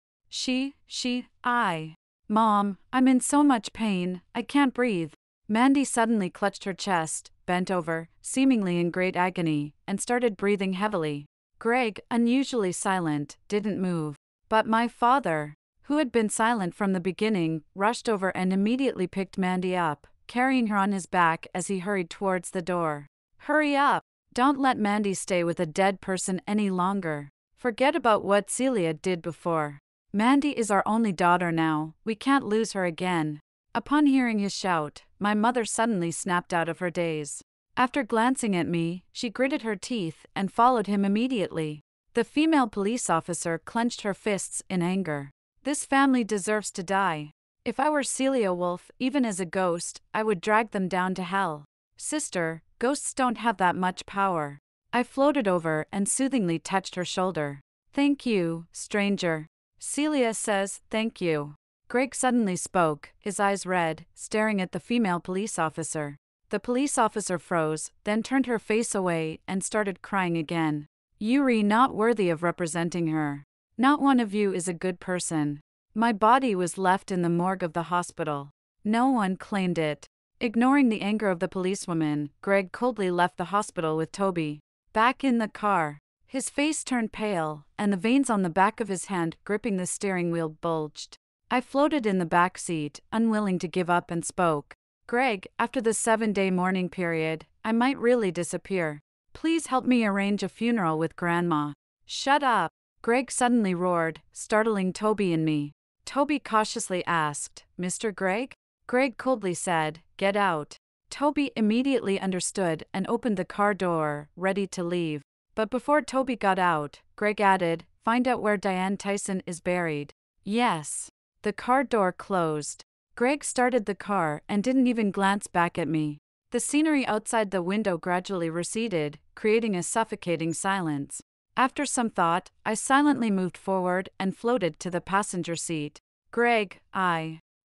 Mom, I'm in so much pain, I can't breathe. Mandy suddenly clutched her chest, bent over, seemingly in great agony, and started breathing heavily. Gregg, unusually silent, didn't move. But my father, who had been silent from the beginning, rushed over and immediately picked Mandy up, carrying her on his back as he hurried towards the door. Hurry up! Don't let Mandy stay with a dead person any longer. Forget about what Celia did before. Mandy is our only daughter now, we can't lose her again. Upon hearing his shout, my mother suddenly snapped out of her daze. After glancing at me, she gritted her teeth and followed him immediately. The female police officer clenched her fists in anger. This family deserves to die. If I were Celia Woolf, even as a ghost, I would drag them down to hell. Sister, ghosts don't have that much power. I floated over and soothingly touched her shoulder. Thank you, stranger. Celia says, thank you. Gregg suddenly spoke, his eyes red, staring at the female police officer. The police officer froze, then turned her face away and started crying again. Yuri not worthy of representing her. Not one of you is a good person. My body was left in the morgue of the hospital. No one claimed it. Ignoring the anger of the policewoman, Gregg coldly left the hospital with Toby. Back in the car. His face turned pale, and the veins on the back of his hand gripping the steering wheel bulged. I floated in the back seat, unwilling to give up, and spoke. Gregg, after the 7-day mourning period, I might really disappear. Please help me arrange a funeral with Grandma. Shut up! Gregg suddenly roared, startling Toby and me. Toby cautiously asked, Mr. Gregg? Gregg coldly said, get out. Toby immediately understood and opened the car door, ready to leave. But before Toby got out, Gregg added, find out where Diane Tyson is buried. Yes. The car door closed. Gregg started the car and didn't even glance back at me. The scenery outside the window gradually receded, creating a suffocating silence. After some thought, I silently moved forward and floated to the passenger seat. Gregg,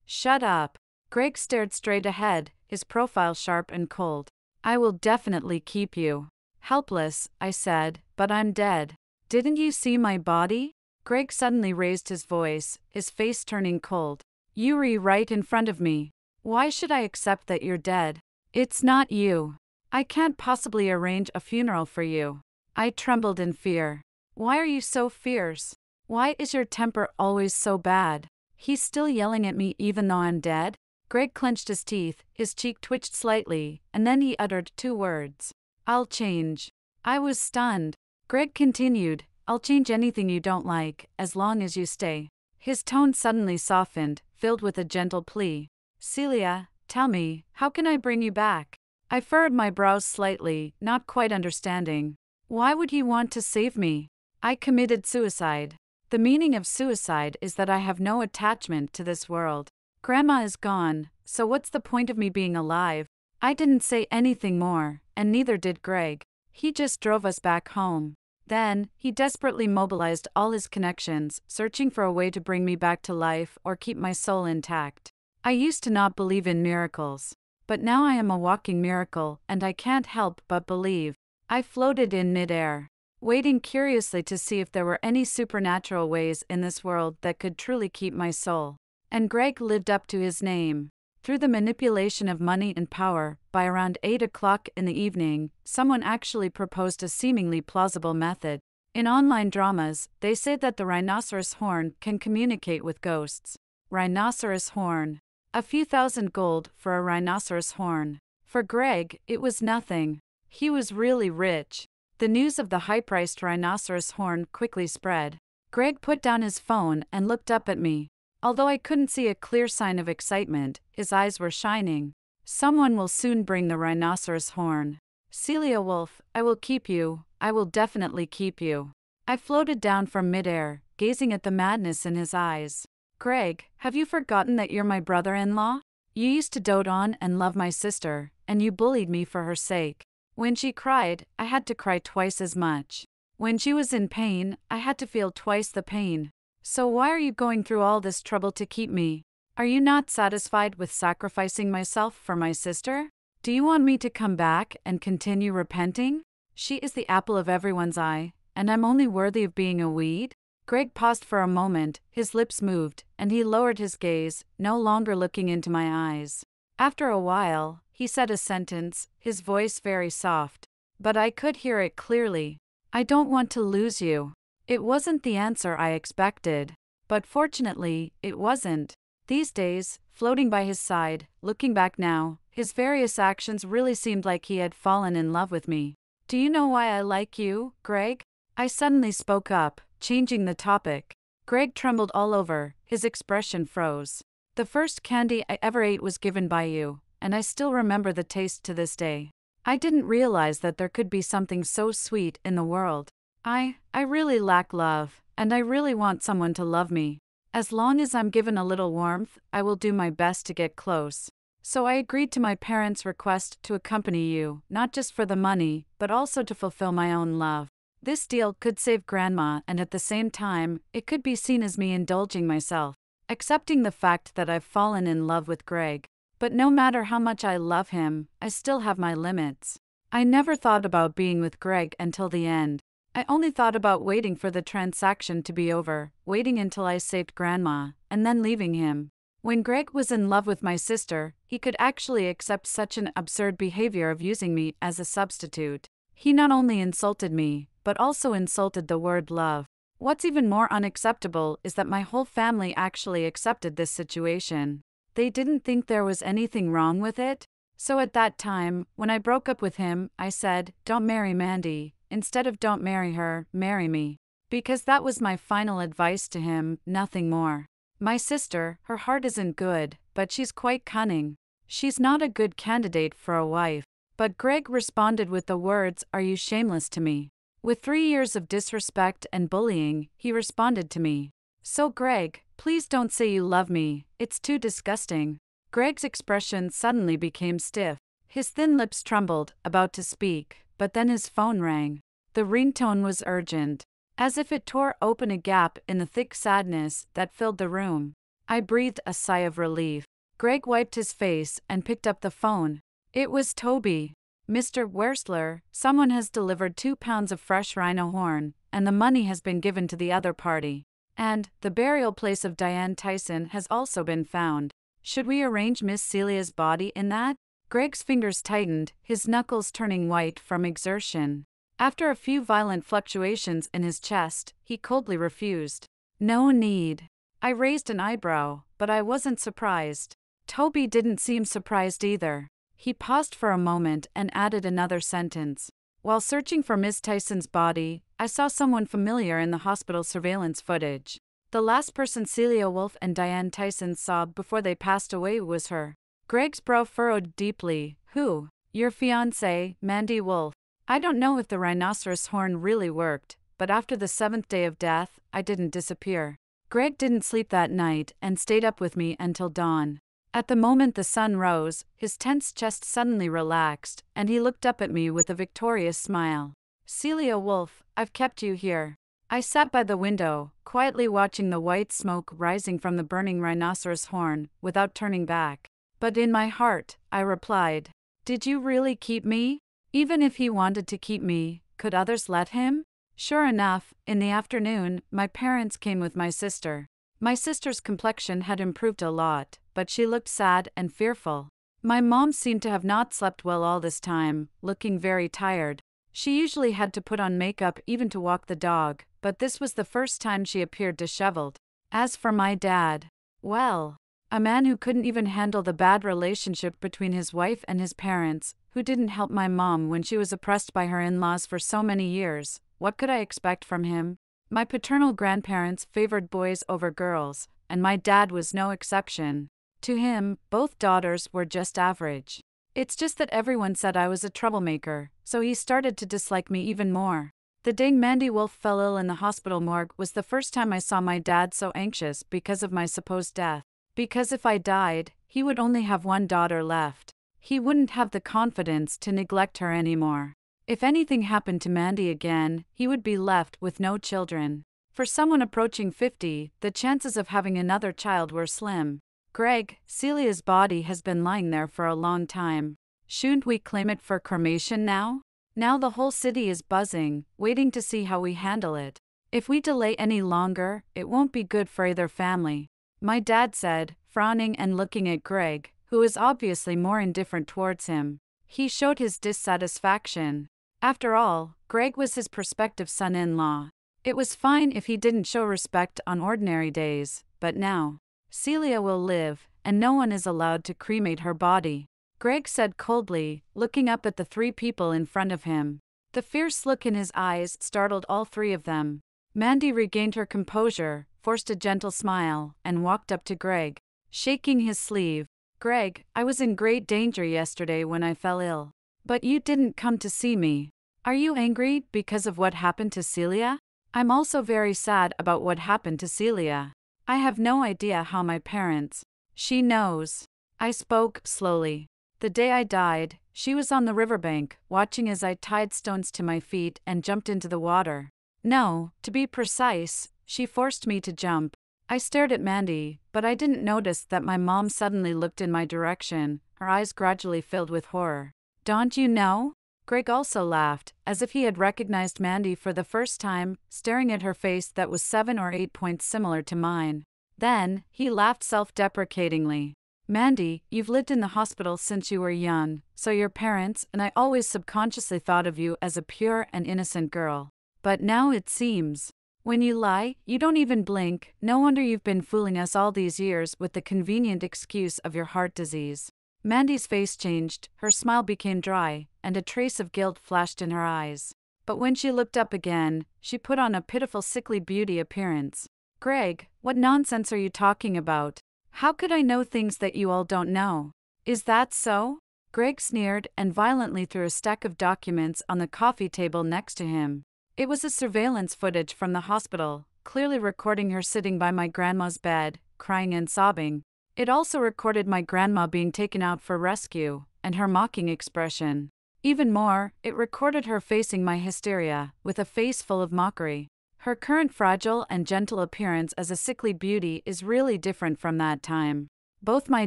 Shut up. Gregg stared straight ahead, his profile sharp and cold. I will definitely keep you. Helpless, I said, but I'm dead. Didn't you see my body? Gregg suddenly raised his voice, his face turning cold. Yuri right in front of me. Why should I accept that you're dead? It's not you. I can't possibly arrange a funeral for you. I trembled in fear. Why are you so fierce? Why is your temper always so bad? He's still yelling at me even though I'm dead? Gregg clenched his teeth, his cheek twitched slightly, and then he uttered 2 words. I'll change. I was stunned. Gregg continued, I'll change anything you don't like, as long as you stay. His tone suddenly softened, filled with a gentle plea. Celia, tell me, how can I bring you back? I furrowed my brows slightly, not quite understanding. Why would he want to save me? I committed suicide. The meaning of suicide is that I have no attachment to this world. Grandma is gone, so what's the point of me being alive? I didn't say anything more, and neither did Gregg. He just drove us back home. Then, he desperately mobilized all his connections, searching for a way to bring me back to life or keep my soul intact. I used to not believe in miracles. But now I am a walking miracle, and I can't help but believe. I floated in midair, waiting curiously to see if there were any supernatural ways in this world that could truly keep my soul. And Gregg lived up to his name. Through the manipulation of money and power, by around 8 o'clock in the evening, someone actually proposed a seemingly plausible method. In online dramas, they say that the rhinoceros horn can communicate with ghosts. Rhinoceros horn. A few thousand gold for a rhinoceros horn. For Gregg, it was nothing. He was really rich. The news of the high-priced rhinoceros horn quickly spread. Gregg put down his phone and looked up at me. Although I couldn't see a clear sign of excitement, his eyes were shining. Someone will soon bring the rhinoceros horn. Celia Woolf, I will keep you. I will definitely keep you. I floated down from midair, gazing at the madness in his eyes. Gregg, have you forgotten that you're my brother-in-law? You used to dote on and love my sister, and you bullied me for her sake. When she cried, I had to cry twice as much. When she was in pain, I had to feel twice the pain. So why are you going through all this trouble to keep me? Are you not satisfied with sacrificing myself for my sister? Do you want me to come back and continue repenting? She is the apple of everyone's eye, and I'm only worthy of being a weed? Gregg paused for a moment, his lips moved, and he lowered his gaze, no longer looking into my eyes. After a while, he said a sentence, his voice very soft. But I could hear it clearly. I don't want to lose you. It wasn't the answer I expected. But fortunately, it wasn't. These days, floating by his side, looking back now, his various actions really seemed like he had fallen in love with me. Do you know why I like you, Gregg? I suddenly spoke up, changing the topic. Gregg trembled all over, his expression froze. The first candy I ever ate was given by you, and I still remember the taste to this day. I didn't realize that there could be something so sweet in the world. I really lack love, and I really want someone to love me. As long as I'm given a little warmth, I will do my best to get close. So I agreed to my parents' request to accompany you, not just for the money, but also to fulfill my own love. This deal could save Grandma, and at the same time, it could be seen as me indulging myself, accepting the fact that I've fallen in love with Gregg. But no matter how much I love him, I still have my limits. I never thought about being with Gregg until the end. I only thought about waiting for the transaction to be over, waiting until I saved Grandma, and then leaving him. When Gregg was in love with my sister, he could actually accept such an absurd behavior of using me as a substitute. He not only insulted me, but also insulted the word love. What's even more unacceptable is that my whole family actually accepted this situation. They didn't think there was anything wrong with it. So at that time, when I broke up with him, I said, "Don't marry Mandy. Instead of don't marry her, marry me." Because that was my final advice to him, nothing more. My sister, her heart isn't good, but she's quite cunning. She's not a good candidate for a wife. But Gregg responded with the words, "Are you shameless to me?" With 3 years of disrespect and bullying, he responded to me. So Gregg, please don't say you love me, it's too disgusting. Gregg's expression suddenly became stiff. His thin lips trembled, about to speak, but then his phone rang. The ringtone was urgent, as if it tore open a gap in the thick sadness that filled the room. I breathed a sigh of relief. Gregg wiped his face and picked up the phone. It was Toby. "Mr. Wearstler, someone has delivered 2 pounds of fresh rhino horn, and the money has been given to the other party. And the burial place of Diane Tyson has also been found. Should we arrange Miss Celia's body in that?" Gregg's fingers tightened, his knuckles turning white from exertion. After a few violent fluctuations in his chest, he coldly refused. "No need." I raised an eyebrow, but I wasn't surprised. Toby didn't seem surprised either. He paused for a moment and added another sentence. "While searching for Miss Tyson's body, I saw someone familiar in the hospital surveillance footage. The last person Celia Woolf and Diane Tyson saw before they passed away was her." Gregg's brow furrowed deeply. "Who?" "Your fiancée, Mandy Woolf. I don't know if the rhinoceros horn really worked, but after the 7th day of death, I didn't disappear." Gregg didn't sleep that night and stayed up with me until dawn. At the moment the sun rose, his tense chest suddenly relaxed, and he looked up at me with a victorious smile. Celia Woolf, I've kept you here. I sat by the window, quietly watching the white smoke rising from the burning rhinoceros horn, without turning back. But in my heart, I replied, did you really keep me? Even if he wanted to keep me, could others let him? Sure enough, in the afternoon, my parents came with my sister. My sister's complexion had improved a lot, but she looked sad and fearful. My mom seemed to have not slept well all this time, looking very tired. She usually had to put on makeup even to walk the dog, but this was the first time she appeared disheveled. As for my dad, well, a man who couldn't even handle the bad relationship between his wife and his parents, who didn't help my mom when she was oppressed by her in-laws for so many years, what could I expect from him? My paternal grandparents favored boys over girls, and my dad was no exception. To him, both daughters were just average. It's just that everyone said I was a troublemaker, so he started to dislike me even more. The day Mandy Wolf fell ill in the hospital morgue was the first time I saw my dad so anxious because of my supposed death. Because if I died, he would only have one daughter left. He wouldn't have the confidence to neglect her anymore. If anything happened to Mandy again, he would be left with no children. For someone approaching 50, the chances of having another child were slim. Gregg, Celia's body has been lying there for a long time. Shouldn't we claim it for cremation now? Now the whole city is buzzing, waiting to see how we handle it. If we delay any longer, it won't be good for either family. My dad said, frowning and looking at Gregg, who is obviously more indifferent towards him. He showed his dissatisfaction. After all, Gregg was his prospective son-in-law. It was fine if he didn't show respect on ordinary days, but now, Celia will live, and no one is allowed to cremate her body, Gregg said coldly, looking up at the three people in front of him. The fierce look in his eyes startled all three of them. Mandy regained her composure, forced a gentle smile, and walked up to Gregg, shaking his sleeve. Gregg, I was in great danger yesterday when I fell ill. But you didn't come to see me. Are you angry because of what happened to Celia? I'm also very sad about what happened to Celia. I have no idea how my parents. She knows. I spoke slowly. The day I died, she was on the riverbank, watching as I tied stones to my feet and jumped into the water. No, to be precise, she forced me to jump. I stared at Mandy, but I didn't notice that my mom suddenly looked in my direction, her eyes gradually filled with horror. Don't you know? Gregg also laughed, as if he had recognized Mandy for the first time, staring at her face that was 7 or 8 points similar to mine. Then, he laughed self-deprecatingly. Mandy, you've lived in the hospital since you were young, so your parents and I always subconsciously thought of you as a pure and innocent girl. But now it seems. When you lie, you don't even blink. No wonder you've been fooling us all these years with the convenient excuse of your heart disease. Mandy's face changed, her smile became dry, and a trace of guilt flashed in her eyes. But when she looked up again, she put on a pitiful sickly beauty appearance. Gregg, what nonsense are you talking about? How could I know things that you all don't know? Is that so? Gregg sneered and violently threw a stack of documents on the coffee table next to him. It was a surveillance footage from the hospital, clearly recording her sitting by my grandma's bed, crying and sobbing. It also recorded my grandma being taken out for rescue, and her mocking expression. Even more, it recorded her facing my hysteria, with a face full of mockery. Her current fragile and gentle appearance as a sickly beauty is really different from that time. Both my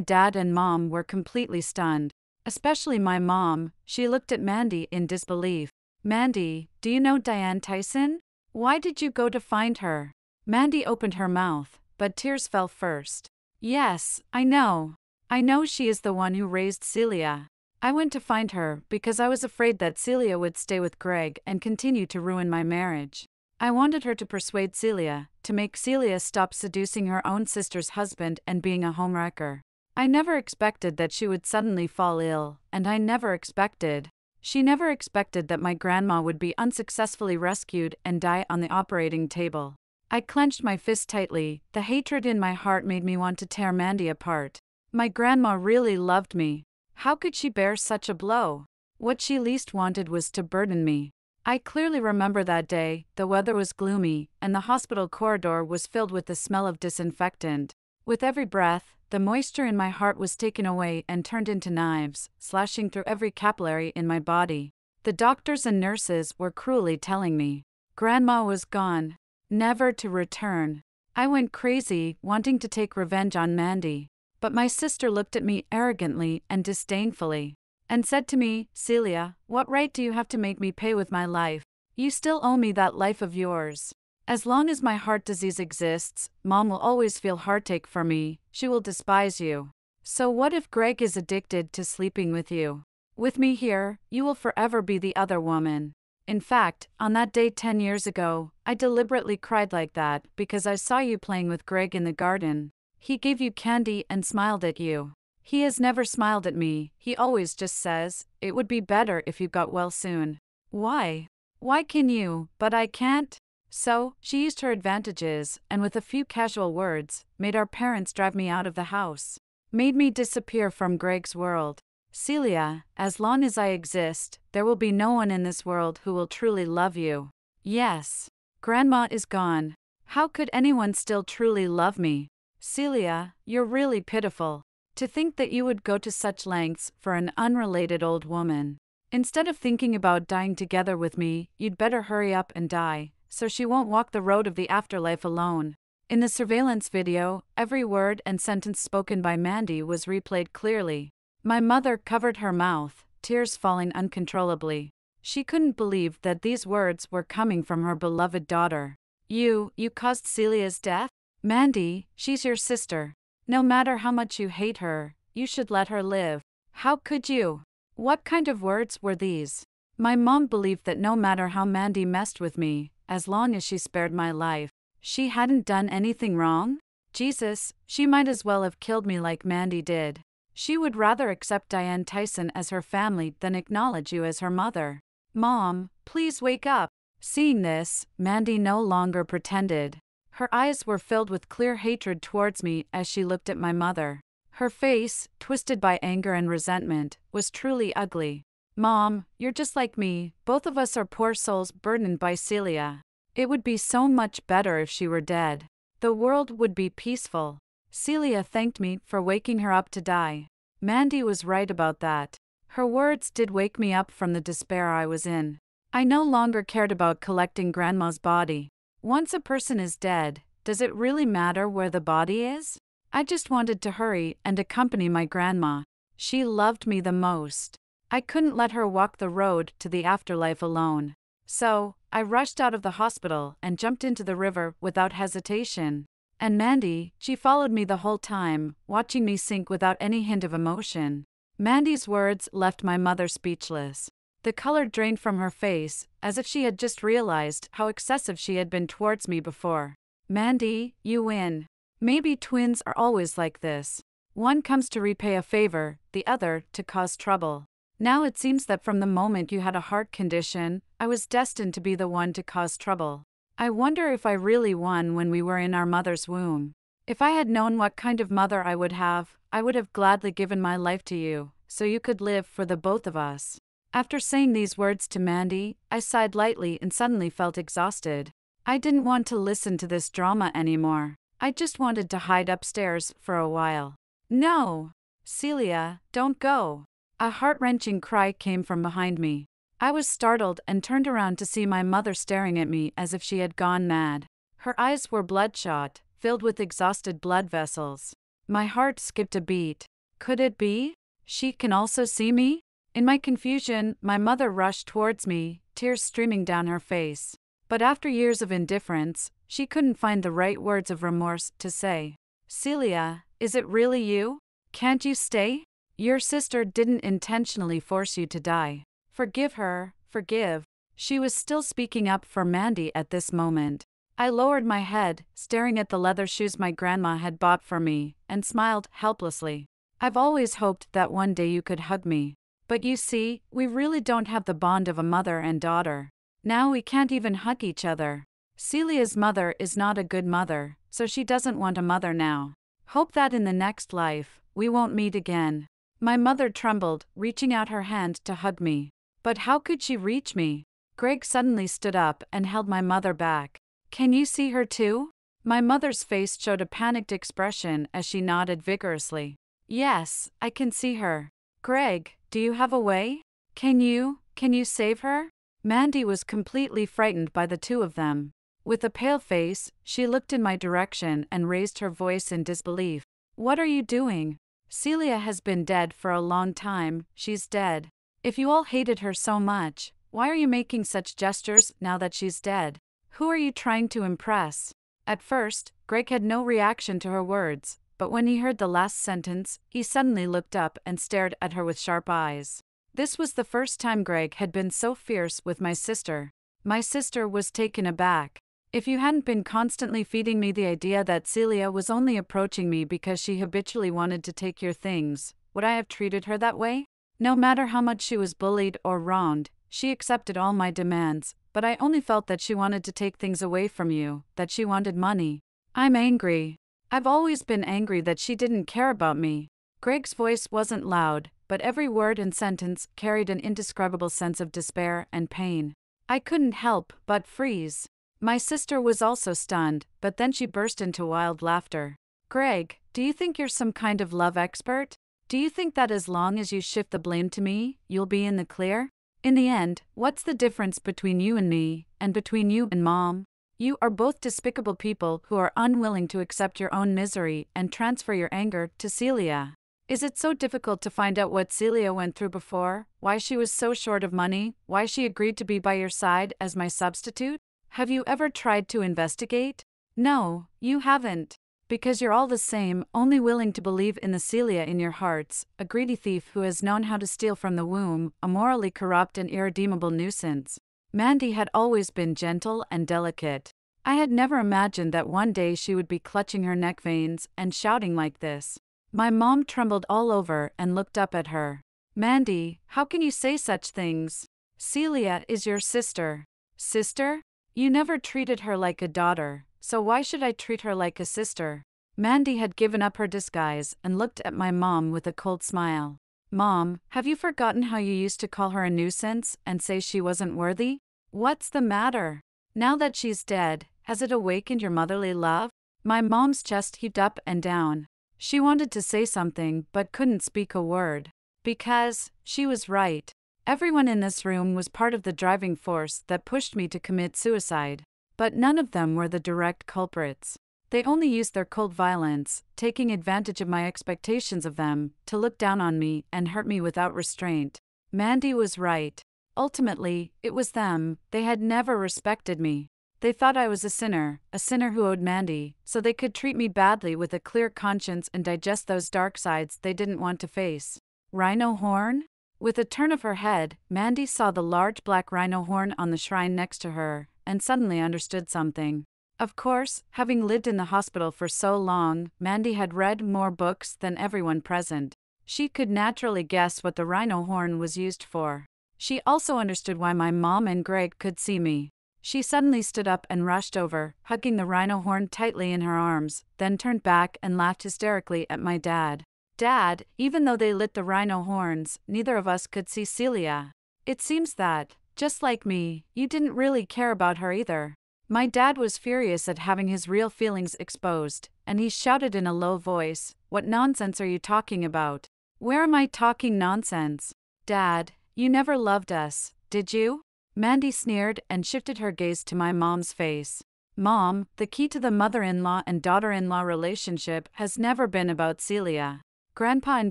dad and mom were completely stunned. Especially my mom, she looked at Mandy in disbelief. Mandy, do you know Diane Tyson? Why did you go to find her? Mandy opened her mouth, but tears fell first. Yes, I know. I know she is the one who raised Celia. I went to find her because I was afraid that Celia would stay with Gregg and continue to ruin my marriage. I wanted her to persuade Celia, to make Celia stop seducing her own sister's husband and being a homewrecker. I never expected that she would suddenly fall ill, and I never expected. She never expected that my grandma would be unsuccessfully rescued and die on the operating table. I clenched my fist tightly. The hatred in my heart made me want to tear Mandy apart. My grandma really loved me. How could she bear such a blow? What she least wanted was to burden me. I clearly remember that day. The weather was gloomy, and the hospital corridor was filled with the smell of disinfectant. With every breath, The moisture in my heart was taken away and turned into knives, slashing through every capillary in my body. The doctors and nurses were cruelly telling me Grandma was gone, never to return. I went crazy, wanting to take revenge on Mandy. But my sister looked at me arrogantly and disdainfully, and said to me, Celia, what right do you have to make me pay with my life? You still owe me that life of yours. As long as my heart disease exists, Mom will always feel heartache for me, she will despise you. So what if Gregg is addicted to sleeping with you? With me here, you will forever be the other woman. In fact, on that day 10 years ago, I deliberately cried like that because I saw you playing with Gregg in the garden. He gave you candy and smiled at you. He has never smiled at me, he always just says, it would be better if you got well soon. Why? Why can you, but I can't? So, she used her advantages, and with a few casual words, made our parents drive me out of the house. Made me disappear from Gregg's world. Celia, as long as I exist, there will be no one in this world who will truly love you. Yes. Grandma is gone. How could anyone still truly love me? Celia, you're really pitiful. To think that you would go to such lengths for an unrelated old woman. Instead of thinking about dying together with me, you'd better hurry up and die, so she won't walk the road of the afterlife alone. In the surveillance video, every word and sentence spoken by Mandy was replayed clearly. My mother covered her mouth, tears falling uncontrollably. She couldn't believe that these words were coming from her beloved daughter. You caused Celia's death? Mandy, she's your sister. No matter how much you hate her, you should let her live. How could you? What kind of words were these? My mom believed that no matter how Mandy messed with me, as long as she spared my life, she hadn't done anything wrong? Jesus, she might as well have killed me like Mandy did. She would rather accept Diane Tyson as her family than acknowledge you as her mother. Mom, please wake up. Seeing this, Mandy no longer pretended. Her eyes were filled with clear hatred towards me as she looked at my mother. Her face, twisted by anger and resentment, was truly ugly. Mom, you're just like me, both of us are poor souls burdened by Celia. It would be so much better if she were dead. The world would be peaceful. Celia thanked me for waking her up to die. Mandy was right about that. Her words did wake me up from the despair I was in. I no longer cared about collecting Grandma's body. Once a person is dead, does it really matter where the body is? I just wanted to hurry and accompany my grandma. She loved me the most. I couldn't let her walk the road to the afterlife alone. So, I rushed out of the hospital and jumped into the river without hesitation. And Mandy, she followed me the whole time, watching me sink without any hint of emotion. Mandy's words left my mother speechless. The color drained from her face, as if she had just realized how excessive she had been towards me before. Mandy, you win. Maybe twins are always like this. One comes to repay a favor, the other to cause trouble. Now it seems that from the moment you had a heart condition, I was destined to be the one to cause trouble. I wonder if I really won when we were in our mother's womb. If I had known what kind of mother I would have gladly given my life to you, so you could live for the both of us. After saying these words to Mandy, I sighed lightly and suddenly felt exhausted. I didn't want to listen to this drama anymore. I just wanted to hide upstairs for a while. No! Celia, don't go! A heart-wrenching cry came from behind me. I was startled and turned around to see my mother staring at me as if she had gone mad. Her eyes were bloodshot, filled with exhausted blood vessels. My heart skipped a beat. Could it be? She can also see me? In my confusion, my mother rushed towards me, tears streaming down her face. But after years of indifference, she couldn't find the right words of remorse to say. Celia, is it really you? Can't you stay? Your sister didn't intentionally force you to die. Forgive her, forgive. She was still speaking up for Mandy at this moment. I lowered my head, staring at the leather shoes my grandma had bought for me, and smiled helplessly. I've always hoped that one day you could hug me. But you see, we really don't have the bond of a mother and daughter. Now we can't even hug each other. Celia's mother is not a good mother, so she doesn't want a mother now. Hope that in the next life, we won't meet again. My mother trembled, reaching out her hand to hug me. But how could she reach me? Gregg suddenly stood up and held my mother back. Can you see her too? My mother's face showed a panicked expression as she nodded vigorously. Yes, I can see her. Gregg, do you have a way? Can you save her? Mandy was completely frightened by the two of them. With a pale face, she looked in my direction and raised her voice in disbelief. What are you doing? Celia has been dead for a long time, she's dead. If you all hated her so much, why are you making such gestures now that she's dead? Who are you trying to impress? At first, Gregg had no reaction to her words, but when he heard the last sentence, he suddenly looked up and stared at her with sharp eyes. This was the first time Gregg had been so fierce with my sister. My sister was taken aback. If you hadn't been constantly feeding me the idea that Celia was only approaching me because she habitually wanted to take your things, would I have treated her that way? No matter how much she was bullied or wronged, she accepted all my demands, but I only felt that she wanted to take things away from you, that she wanted money. I'm angry. I've always been angry that she didn't care about me. Gregg's voice wasn't loud, but every word and sentence carried an indescribable sense of despair and pain. I couldn't help but freeze. My sister was also stunned, but then she burst into wild laughter. Gregg, do you think you're some kind of love expert? Do you think that as long as you shift the blame to me, you'll be in the clear? In the end, what's the difference between you and me, and between you and Mom? You are both despicable people who are unwilling to accept your own misery and transfer your anger to Celia. Is it so difficult to find out what Celia went through before, why she was so short of money, why she agreed to be by your side as my substitute? Have you ever tried to investigate? No, you haven't. Because you're all the same, only willing to believe in the Celia in your hearts, a greedy thief who has known how to steal from the womb, a morally corrupt and irredeemable nuisance. Mandy had always been gentle and delicate. I had never imagined that one day she would be clutching her neck veins and shouting like this. My mom trembled all over and looked up at her. Mandy, how can you say such things? Celia is your sister. Sister? You never treated her like a daughter, so why should I treat her like a sister? Mandy had given up her disguise and looked at my mom with a cold smile. Mom, have you forgotten how you used to call her a nuisance and say she wasn't worthy? What's the matter? Now that she's dead, has it awakened your motherly love? My mom's chest heaved up and down. She wanted to say something but couldn't speak a word. Because she was right. Everyone in this room was part of the driving force that pushed me to commit suicide. But none of them were the direct culprits. They only used their cold violence, taking advantage of my expectations of them, to look down on me and hurt me without restraint. Mandy was right. Ultimately, it was them. They had never respected me. They thought I was a sinner who owed Mandy, so they could treat me badly with a clear conscience and digest those dark sides they didn't want to face. Rhino horn? With a turn of her head, Mandy saw the large black rhino horn on the shrine next to her, and suddenly understood something. Of course, having lived in the hospital for so long, Mandy had read more books than everyone present. She could naturally guess what the rhino horn was used for. She also understood why my mom and Gregg could see me. She suddenly stood up and rushed over, hugging the rhino horn tightly in her arms, then turned back and laughed hysterically at my dad. Dad, even though they lit the rhino horns, neither of us could see Celia. It seems that, just like me, you didn't really care about her either. My dad was furious at having his real feelings exposed, and he shouted in a low voice, "What nonsense are you talking about? Where am I talking nonsense? Dad, you never loved us, did you?" Mandy sneered and shifted her gaze to my mom's face. Mom, the key to the mother-in-law and daughter-in-law relationship has never been about Celia. Grandpa and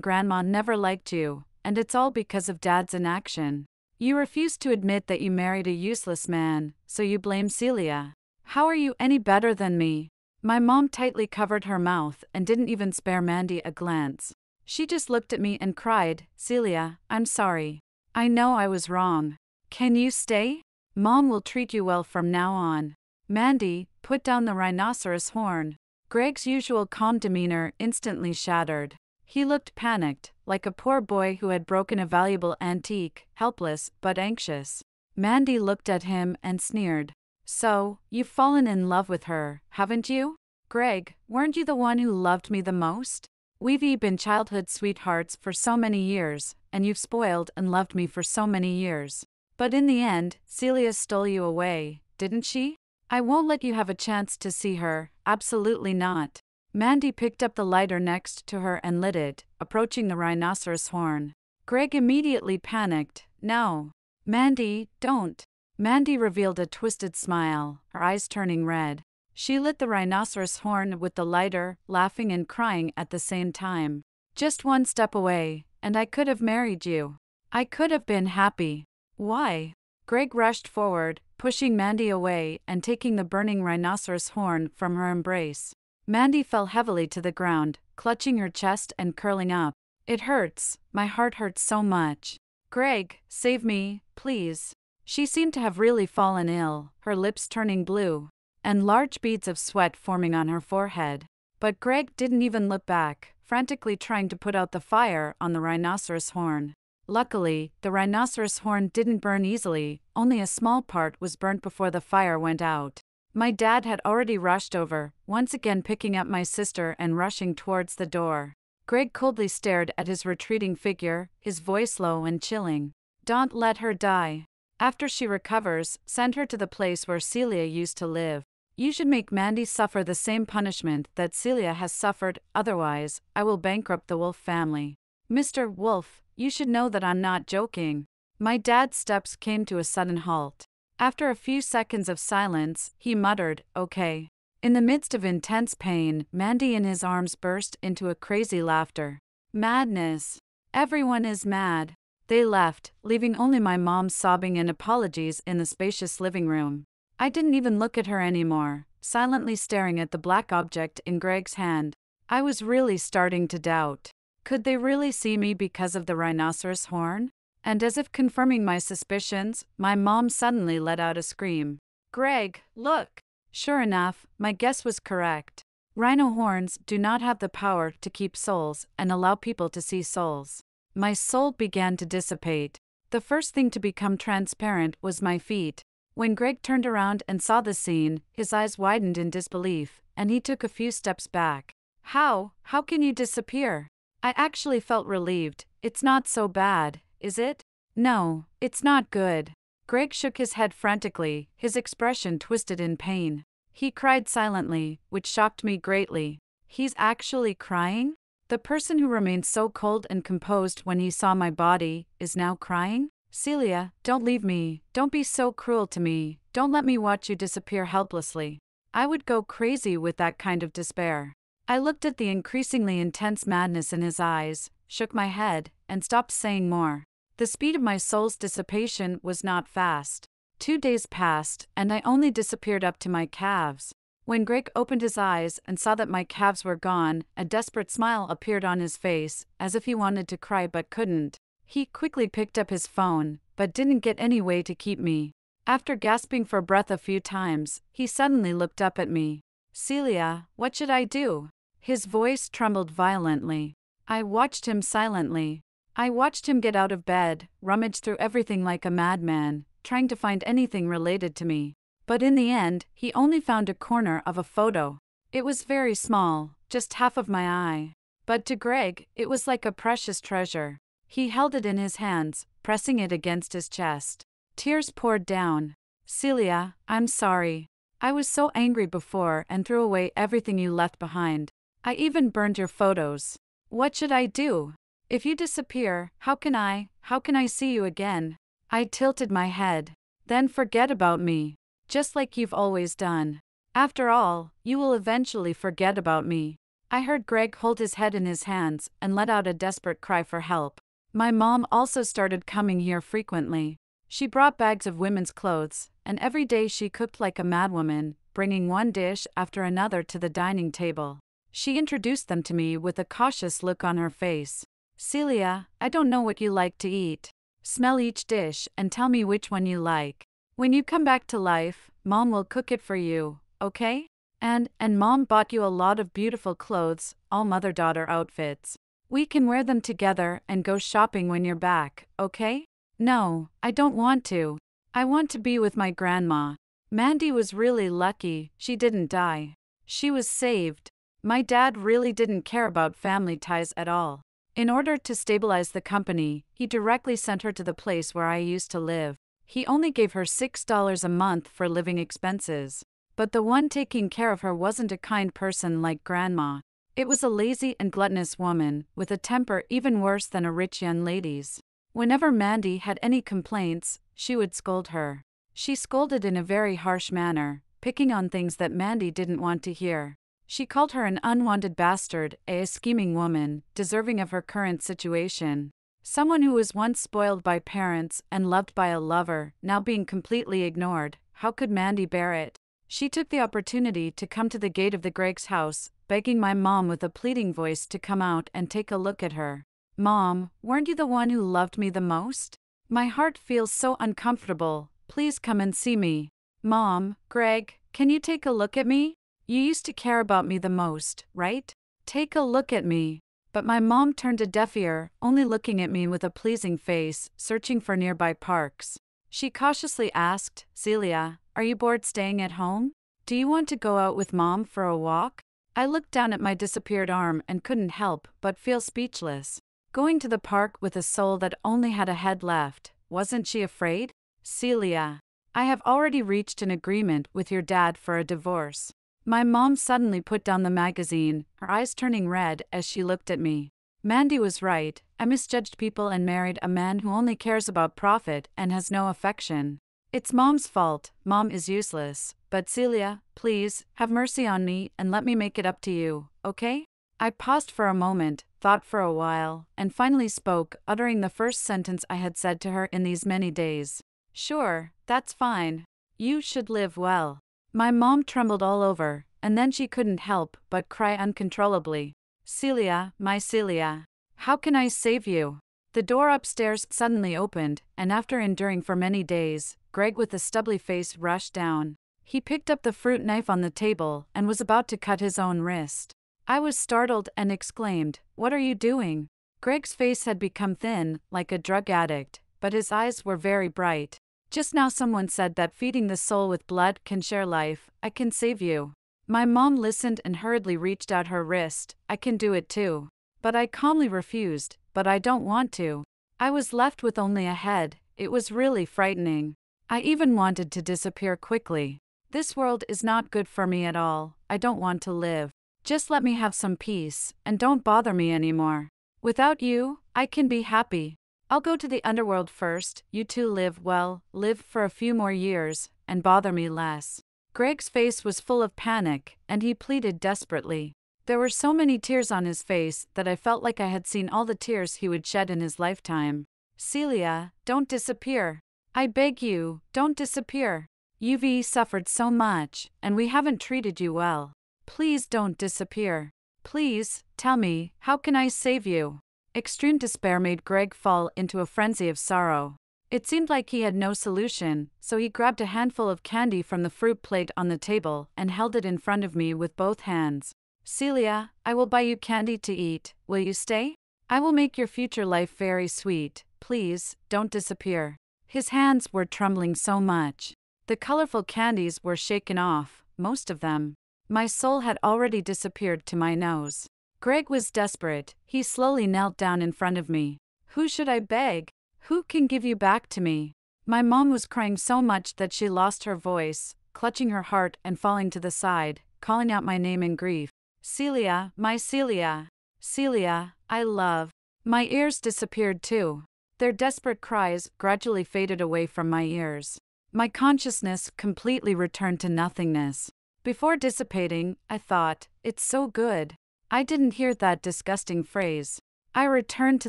Grandma never liked you, and it's all because of Dad's inaction. You refused to admit that you married a useless man, so you blame Celia. How are you any better than me? My mom tightly covered her mouth and didn't even spare Mandy a glance. She just looked at me and cried, "Celia, I'm sorry. I know I was wrong. Can you stay? Mom will treat you well from now on." Mandy, put down the rhinoceros horn. Gregg's usual calm demeanor instantly shattered. He looked panicked, like a poor boy who had broken a valuable antique, helpless but anxious. Mandy looked at him and sneered. "So, you've fallen in love with her, haven't you? Gregg, weren't you the one who loved me the most? We've been childhood sweethearts for so many years, and you've spoiled and loved me for so many years. But in the end, Celia stole you away, didn't she? I won't let you have a chance to see her, absolutely not. Mandy picked up the lighter next to her and lit it, approaching the rhinoceros horn. Gregg immediately panicked. No. Mandy, don't. Mandy revealed a twisted smile, her eyes turning red. She lit the rhinoceros horn with the lighter, laughing and crying at the same time. Just one step away, and I could have married you. I could have been happy. Why? Gregg rushed forward, pushing Mandy away and taking the burning rhinoceros horn from her embrace. Mandy fell heavily to the ground, clutching her chest and curling up. It hurts. My heart hurts so much. Gregg, save me, please. She seemed to have really fallen ill, her lips turning blue, and large beads of sweat forming on her forehead. But Gregg didn't even look back, frantically trying to put out the fire on the rhinoceros horn. Luckily, the rhinoceros horn didn't burn easily, only a small part was burnt before the fire went out. My dad had already rushed over, once again picking up my sister and rushing towards the door. Gregg coldly stared at his retreating figure, his voice low and chilling. Don't let her die. After she recovers, send her to the place where Celia used to live. You should make Mandy suffer the same punishment that Celia has suffered, otherwise, I will bankrupt the Wolf family. Mr. Wolf, you should know that I'm not joking. My dad's steps came to a sudden halt. After a few seconds of silence, he muttered, "Okay." In the midst of intense pain, Mandy in his arms burst into a crazy laughter. Madness. Everyone is mad. They left, leaving only my mom sobbing and apologies in the spacious living room. I didn't even look at her anymore, silently staring at the black object in Gregg's hand. I was really starting to doubt. Could they really see me because of the rhinoceros horn? And as if confirming my suspicions, my mom suddenly let out a scream. Gregg, look! Sure enough, my guess was correct. Rhino horns do not have the power to keep souls and allow people to see souls. My soul began to dissipate. The first thing to become transparent was my feet. When Gregg turned around and saw the scene, his eyes widened in disbelief, and he took a few steps back. How can you disappear? I actually felt relieved. It's not so bad, is it? No, it's not good. Gregg shook his head frantically, his expression twisted in pain. He cried silently, which shocked me greatly. He's actually crying? The person who remained so cold and composed when he saw my body is now crying? Celia, don't leave me. Don't be so cruel to me. Don't let me watch you disappear helplessly. I would go crazy with that kind of despair. I looked at the increasingly intense madness in his eyes, shook my head, and stopped saying more. The speed of my soul's dissipation was not fast. 2 days passed, and I only disappeared up to my calves. When Gregg opened his eyes and saw that my calves were gone, a desperate smile appeared on his face, as if he wanted to cry but couldn't. He quickly picked up his phone, but didn't get any way to keep me. After gasping for breath a few times, he suddenly looked up at me. Celia, what should I do? His voice trembled violently. I watched him silently. I watched him get out of bed, rummage through everything like a madman, trying to find anything related to me. But in the end, he only found a corner of a photo. It was very small, just half of my eye. But to Gregg, it was like a precious treasure. He held it in his hands, pressing it against his chest. Tears poured down. Celia, I'm sorry. I was so angry before and threw away everything you left behind. I even burned your photos. What should I do? If you disappear, how can I see you again? I tilted my head. Then forget about me. Just like you've always done. After all, you will eventually forget about me. I heard Gregg hold his head in his hands and let out a desperate cry for help. My mom also started coming here frequently. She brought bags of women's clothes, and every day she cooked like a madwoman, bringing one dish after another to the dining table. She introduced them to me with a cautious look on her face. Celia, I don't know what you like to eat. Smell each dish and tell me which one you like. When you come back to life, Mom will cook it for you, okay? And Mom bought you a lot of beautiful clothes, all mother-daughter outfits. We can wear them together and go shopping when you're back, okay? No, I don't want to. I want to be with my grandma. Mandy was really lucky, she didn't die. She was saved. My dad really didn't care about family ties at all. In order to stabilize the company, he directly sent her to the place where I used to live. He only gave her $6 a month for living expenses. But the one taking care of her wasn't a kind person like Grandma. It was a lazy and gluttonous woman, with a temper even worse than a rich young lady's. Whenever Mandy had any complaints, she would scold her. She scolded in a very harsh manner, picking on things that Mandy didn't want to hear. She called her an unwanted bastard, a scheming woman, deserving of her current situation. Someone who was once spoiled by parents and loved by a lover, now being completely ignored. How could Mandy bear it? She took the opportunity to come to the gate of the Greggs' house, begging my mom with a pleading voice to come out and take a look at her. Mom, weren't you the one who loved me the most? My heart feels so uncomfortable. Please come and see me. Mom, Gregg, can you take a look at me? You used to care about me the most, right? Take a look at me. But my mom turned a deaf ear, only looking at me with a pleasing face, searching for nearby parks. She cautiously asked, Celia, are you bored staying at home? Do you want to go out with Mom for a walk? I looked down at my disappeared arm and couldn't help but feel speechless. Going to the park with a soul that only had a head left, wasn't she afraid? Celia, I have already reached an agreement with your dad for a divorce. My mom suddenly put down the magazine, her eyes turning red as she looked at me. Mandy was right, I misjudged people and married a man who only cares about profit and has no affection. It's Mom's fault, Mom is useless, but Celia, please, have mercy on me and let me make it up to you, okay? I paused for a moment, thought for a while, and finally spoke, uttering the first sentence I had said to her in these many days. Sure, that's fine. You should live well. My mom trembled all over, and then she couldn't help but cry uncontrollably. Celia, my Celia. How can I save you? The door upstairs suddenly opened, and after enduring for many days, Gregg with a stubbly face rushed down. He picked up the fruit knife on the table and was about to cut his own wrist. I was startled and exclaimed, What are you doing? Gregg's face had become thin, like a drug addict, but his eyes were very bright. Just now someone said that feeding the soul with blood can share life. I can save you. My mom listened and hurriedly reached out her wrist. I can do it too. But I calmly refused, but I don't want to. I was left with only a head. It was really frightening. I even wanted to disappear quickly. This world is not good for me at all. I don't want to live. Just let me have some peace, and don't bother me anymore. Without you, I can be happy. I'll go to the underworld first, you two live well, live for a few more years, and bother me less. Gregg's face was full of panic, and he pleaded desperately. There were so many tears on his face that I felt like I had seen all the tears he would shed in his lifetime. Celia, don't disappear. I beg you, don't disappear. You've suffered so much, and we haven't treated you well. Please don't disappear. Please, tell me, how can I save you? Extreme despair made Gregg fall into a frenzy of sorrow. It seemed like he had no solution, so he grabbed a handful of candy from the fruit plate on the table and held it in front of me with both hands. Celia, I will buy you candy to eat. Will you stay? I will make your future life very sweet. Please, don't disappear. His hands were trembling so much. The colorful candies were shaken off, most of them. My soul had already disappeared to my nose. Gregg was desperate. He slowly knelt down in front of me. Who should I beg? Who can give you back to me? My mom was crying so much that she lost her voice, clutching her heart and falling to the side, calling out my name in grief. Celia, my Celia. Celia, I love. My ears disappeared too. Their desperate cries gradually faded away from my ears. My consciousness completely returned to nothingness. Before dissipating, I thought, it's so good. I didn't hear that disgusting phrase. I returned to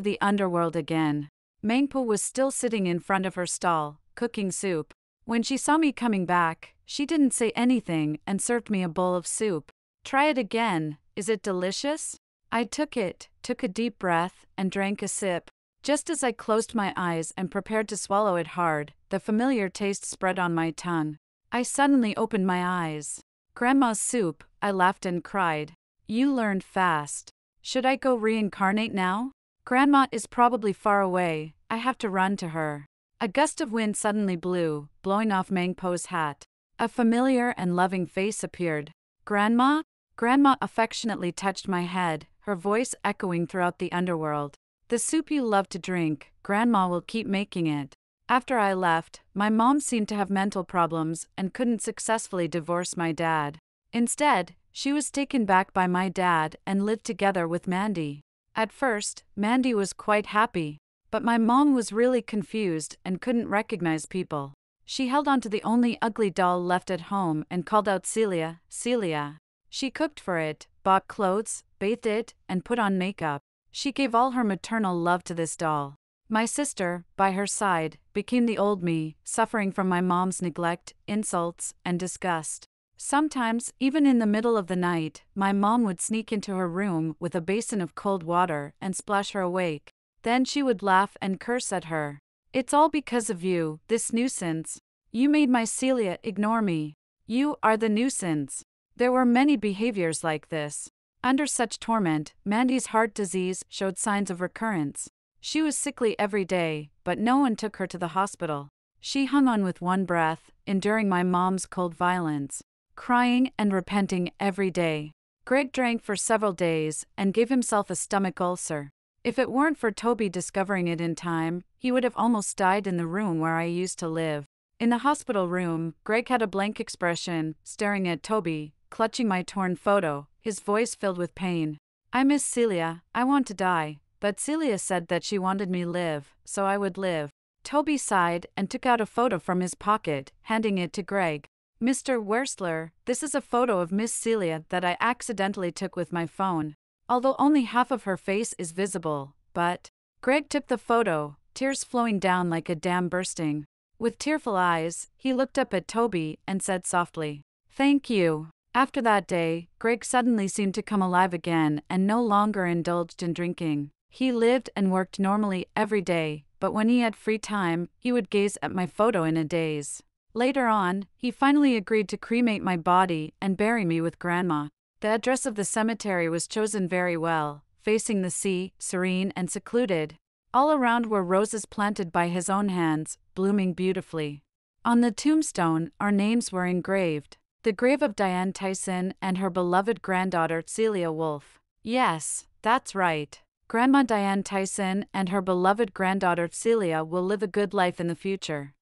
the underworld again. Mangpo was still sitting in front of her stall, cooking soup. When she saw me coming back, she didn't say anything and served me a bowl of soup. Try it again, is it delicious? I took it, took a deep breath, and drank a sip. Just as I closed my eyes and prepared to swallow it hard, the familiar taste spread on my tongue. I suddenly opened my eyes. Grandma's soup, I laughed and cried. You learned fast. Should I go reincarnate now? Grandma is probably far away. I have to run to her. A gust of wind suddenly blew, blowing off Mangpo's hat. A familiar and loving face appeared. Grandma? Grandma affectionately touched my head, her voice echoing throughout the underworld. The soup you love to drink, Grandma will keep making it. After I left, my mom seemed to have mental problems and couldn't successfully divorce my dad. Instead, she was taken back by my dad and lived together with Mandy. At first, Mandy was quite happy, but my mom was really confused and couldn't recognize people. She held on to the only ugly doll left at home and called out Celia, Celia. She cooked for it, bought clothes, bathed it, and put on makeup. She gave all her maternal love to this doll. My sister, by her side, became the old me, suffering from my mom's neglect, insults, and disgust. Sometimes, even in the middle of the night, my mom would sneak into her room with a basin of cold water and splash her awake. Then she would laugh and curse at her. "It's all because of you, this nuisance. You made my Celia ignore me. You are the nuisance." There were many behaviors like this. Under such torment, Mandy's heart disease showed signs of recurrence. She was sickly every day, but no one took her to the hospital. She hung on with one breath, enduring my mom's cold violence, crying and repenting every day. Gregg drank for several days and gave himself a stomach ulcer. If it weren't for Toby discovering it in time, he would have almost died in the room where I used to live. In the hospital room, Gregg had a blank expression, staring at Toby, clutching my torn photo, his voice filled with pain. "I miss Celia, I want to die, but Celia said that she wanted me live, so I would live." Toby sighed and took out a photo from his pocket, handing it to Gregg. "Mr. Wearstler, this is a photo of Miss Celia that I accidentally took with my phone. Although only half of her face is visible, but..." Gregg took the photo, tears flowing down like a dam bursting. With tearful eyes, he looked up at Toby and said softly, "Thank you." After that day, Gregg suddenly seemed to come alive again and no longer indulged in drinking. He lived and worked normally every day, but when he had free time, he would gaze at my photo in a daze. Later on, he finally agreed to cremate my body and bury me with Grandma. The address of the cemetery was chosen very well, facing the sea, serene and secluded. All around were roses planted by his own hands, blooming beautifully. On the tombstone, our names were engraved. The grave of Diane Tyson and her beloved granddaughter Celia Woolf. Yes, that's right. Grandma Diane Tyson and her beloved granddaughter Celia will live a good life in the future.